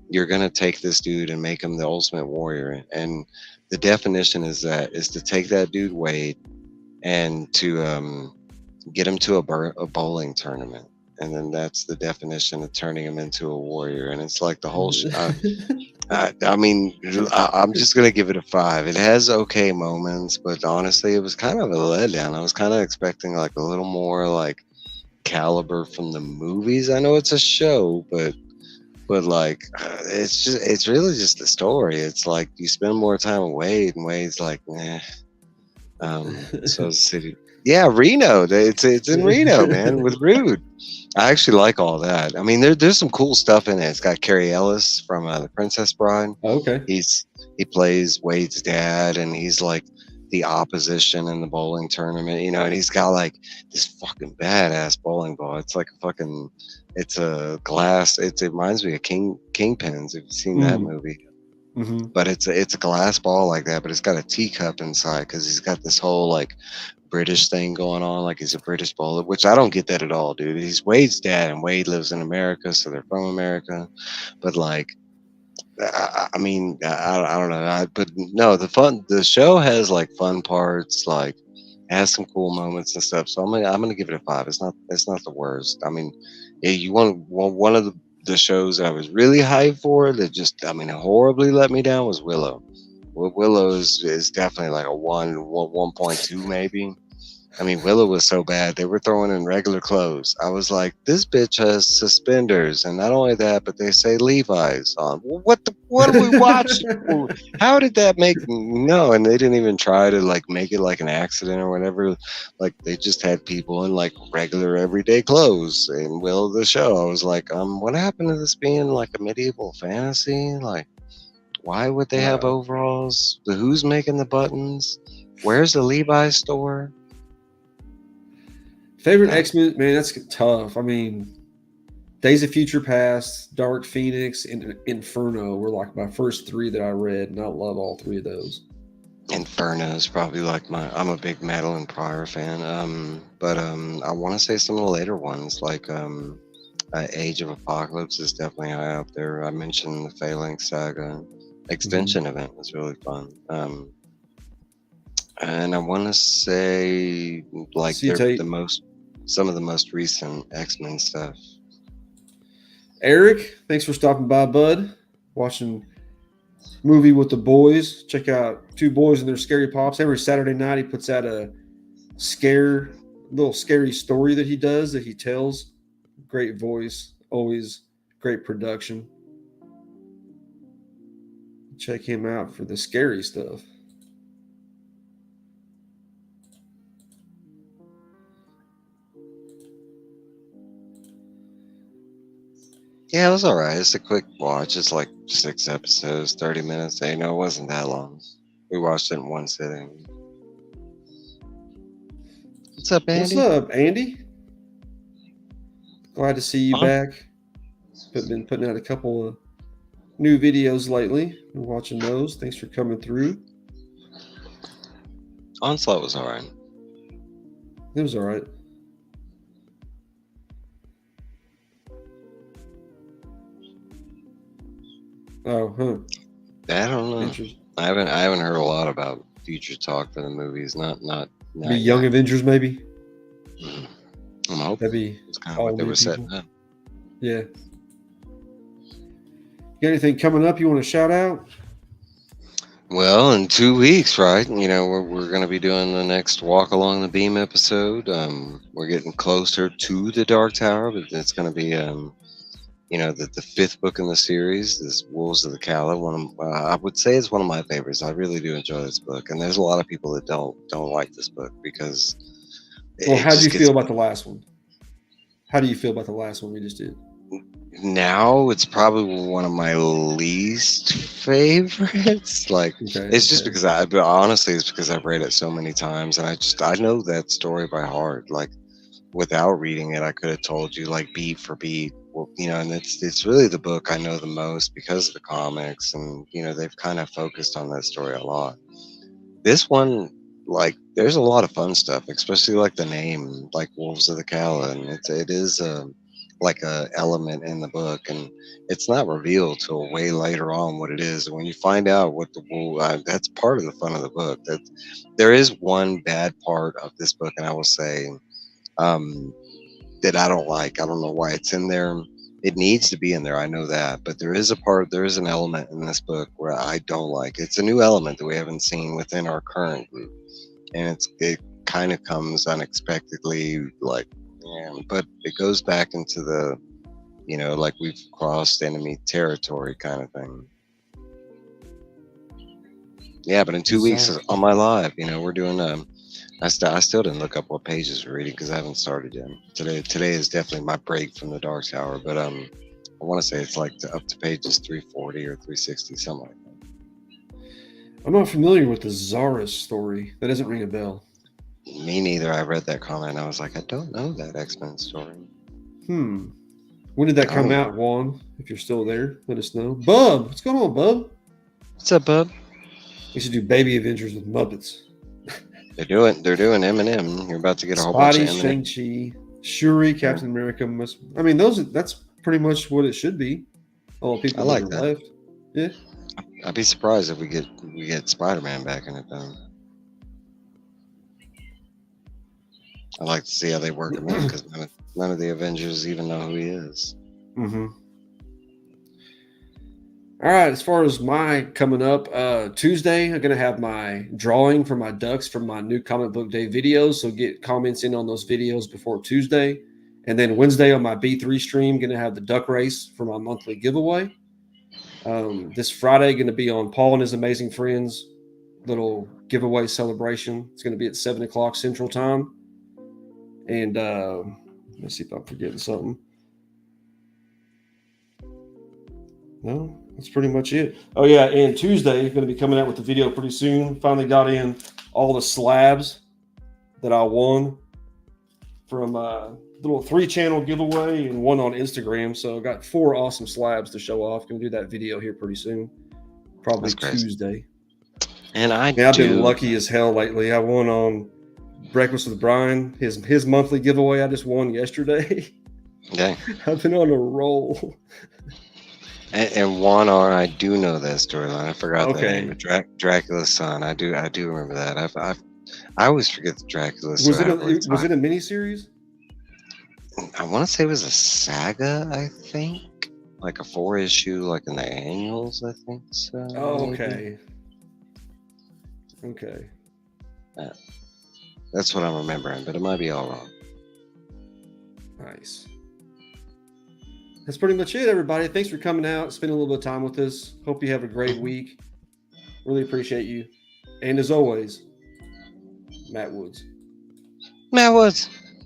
Speaker 3: You're gonna take this dude and make him the ultimate warrior, and the definition is to take that dude Wade and to get him to a bowling tournament, and then that's the definition of turning him into a warrior. And it's like the whole I mean, I'm just gonna give it a 5. It has okay moments, but honestly, it was kind of a letdown. I was kind of expecting like a little more like caliber from the movies. I know it's a show, but like it's really just the story. It's like you spend more time with Wade, and Wade's like, eh. So city, yeah, Reno. It's in Reno, man, with Rude. I actually like all that. I mean, there's some cool stuff in it. It's got Carrie Ellis from The Princess Bride.
Speaker 2: Okay.
Speaker 3: He plays Wade's dad, and he's like the opposition in the bowling tournament, and he's got like this fucking badass bowling ball. It's like it's a glass. It reminds me of Kingpins. If you've seen that movie.
Speaker 2: Mm-hmm.
Speaker 3: But it's a glass ball like that, but it's got a teacup inside because he's got this whole like British thing going on, like he's a British bowler, which I don't get that at all, dude. He's Wade's dad, and Wade lives in America, so they're from America. But like, I mean, I don't know. But no, the show has like fun parts, like has some cool moments and stuff. So I'm gonna give it a 5. It's not the worst. I mean, yeah, you want one of the shows that I was really hyped for that just, I mean, horribly let me down was Willow. Willow is definitely like a 1.2 maybe. I mean, Willow was so bad they were throwing in regular clothes. I was like, this bitch has suspenders, and not only that, but they say Levi's on. Well, what are we watching? How did that make no? And they didn't even try to like make it like an accident or whatever. Like they just had people in like regular everyday clothes in Will of the show. I was like, what happened to this being like a medieval fantasy? Like, why would they have
Speaker 2: Wow.
Speaker 3: overalls? Who's making the buttons? Where's the Levi's store?
Speaker 2: Favorite
Speaker 3: Like,
Speaker 2: X-Men, man, that's tough. I mean, Days of Future Past, Dark Phoenix, and Inferno were like my first three that I read, and I love all three of those.
Speaker 3: Inferno is probably like I'm a big Madeline Pryor fan. But I want to say some of the later ones, like Age of Apocalypse is definitely high up there. I mentioned the Phalanx Saga. Extension event was really fun. And I want to say like
Speaker 2: See you,
Speaker 3: they're
Speaker 2: Tate.
Speaker 3: some of the most recent X-Men stuff.
Speaker 2: Eric, thanks for stopping by, bud. Watching movie with the boys. Check out Two Boys and Their Scary Pops. Every Saturday night, he puts out a little scary story that he does, that he tells. Great voice, always great production. Check him out for the scary stuff.
Speaker 3: Yeah, it was all right. It's a quick watch. It's like 6 episodes, 30 minutes. You know, it wasn't that long. We watched it in one sitting. What's up,
Speaker 2: What's
Speaker 3: Andy?
Speaker 2: up, Andy? Glad to see you
Speaker 3: Huh?
Speaker 2: back. Been putting out a couple of new videos lately. Been watching those. Thanks for coming through.
Speaker 3: Onslaught was all right.
Speaker 2: It was all right. Oh, huh.
Speaker 3: I don't know.
Speaker 2: Interesting.
Speaker 3: I haven't heard a lot about future talk for the movies. Not
Speaker 2: Be Young
Speaker 3: yet.
Speaker 2: Avengers, maybe.
Speaker 3: Mhm. I'm hoping
Speaker 2: That'd be
Speaker 3: it's kind of
Speaker 2: all
Speaker 3: what they
Speaker 2: new
Speaker 3: were setting
Speaker 2: people.
Speaker 3: up.
Speaker 2: Yeah. Got anything coming up you want to shout out?
Speaker 3: Well, in 2 weeks, right? You know, we're going to be doing the next Walk Along the Beam episode. We're getting closer to the Dark Tower, but it's going to be you know, the fifth book in the series, this Wolves of the Calla. I would say it's one of my favorites. I really do enjoy this book, and there's a lot of people that don't like this book because
Speaker 2: Well,
Speaker 3: it
Speaker 2: how do you
Speaker 3: just gets
Speaker 2: feel about the last one? How do you feel about the last one we just did?
Speaker 3: now it's probably one of my least favorites. Like
Speaker 2: Okay.
Speaker 3: it's just because but honestly, it's because I've read it so many times, and I know that story by heart. Like without reading it, I could have told you like beat for beat. Well, you know, and it's really the book I know the most because of the comics, and you know they've kind of focused on that story a lot. This one, like, there's a lot of fun stuff, especially like the name, like Wolves of the Calla, and it is like a element in the book, and it's not revealed till way later on what it is. And when you find out what the wolf, that's part of the fun of the book. That there is one bad part of this book, and I will say um, that I don't like. I don't know why it's in there. It needs to be in there. I know that, but there is an element in this book where I don't like. It's a new element that we haven't seen within our current group, and it kind of comes unexpectedly, like, yeah, but it goes back into the, you know, like we've crossed enemy territory kind of thing. Yeah, but in 2 weeks
Speaker 2: Bizarre.
Speaker 3: on my live, you know, we're doing I still didn't look up what pages we're reading because I haven't started yet. Today is definitely my break from the Dark Tower, but I want to say it's like up to pages 340 or 360, something like that.
Speaker 2: I'm not familiar with the Zaris story. That doesn't ring a bell.
Speaker 3: Me neither. I read that comment and I was like, I don't know that X-Men story.
Speaker 2: When did that
Speaker 3: I
Speaker 2: come
Speaker 3: don't
Speaker 2: out, Juan? If you're still there, let us know. Bub, what's going on, Bub?
Speaker 3: What's up, bub?
Speaker 2: We should do Baby Avengers with Muppets.
Speaker 3: They're doing Eminem. You're about to get a whole bunch of
Speaker 2: Spotty,
Speaker 3: Eminem.
Speaker 2: Shang-Chi, Shuri, Captain America. I mean, that's pretty much what it should be. All the
Speaker 3: I
Speaker 2: people that
Speaker 3: like
Speaker 2: are
Speaker 3: that.
Speaker 2: left. Yeah.
Speaker 3: I'd be surprised if we get Spider-Man back in it though. I'd like to see how they work him in because none of the Avengers even know who he is.
Speaker 2: Mm-hmm. All right, as far as my coming up, Tuesday, I'm going to have my drawing for my ducks from my new comic book day videos. So get comments in on those videos before Tuesday. And then Wednesday on my B3 stream, going to have the duck race for my monthly giveaway. This Friday, going to be on Paul and his amazing friends little giveaway celebration. It's going to be at 7 o'clock Central Time. And let's see if I'm forgetting something. No, that's pretty much it. Oh yeah, and Tuesday going to be coming out with the video pretty soon. Finally got in all the slabs that I won from a little 3-channel giveaway and one on Instagram. So I got 4 awesome slabs to show off. Going to do that video here pretty soon, probably Tuesday.
Speaker 3: And I've
Speaker 2: been lucky as hell lately. I won on Breakfast with Brian, his monthly giveaway. I just won yesterday.
Speaker 3: Okay.
Speaker 2: I've been on a roll.
Speaker 3: And Juan R, I do know that storyline. I forgot the name. Dracula's son. I do remember that. I always forget the Dracula's son.
Speaker 2: Was it a miniseries?
Speaker 3: I want to say it was a saga. I think like a 4-issue, like in the annuals. I think so.
Speaker 2: Oh, okay. Okay.
Speaker 3: That's what I'm remembering, but it might be all wrong.
Speaker 2: Nice. That's pretty much it, everybody. Thanks for coming out, spending a little bit of time with us. Hope you have a great week. Really appreciate you. And as always, Matt Woods.
Speaker 3: Matt Woods.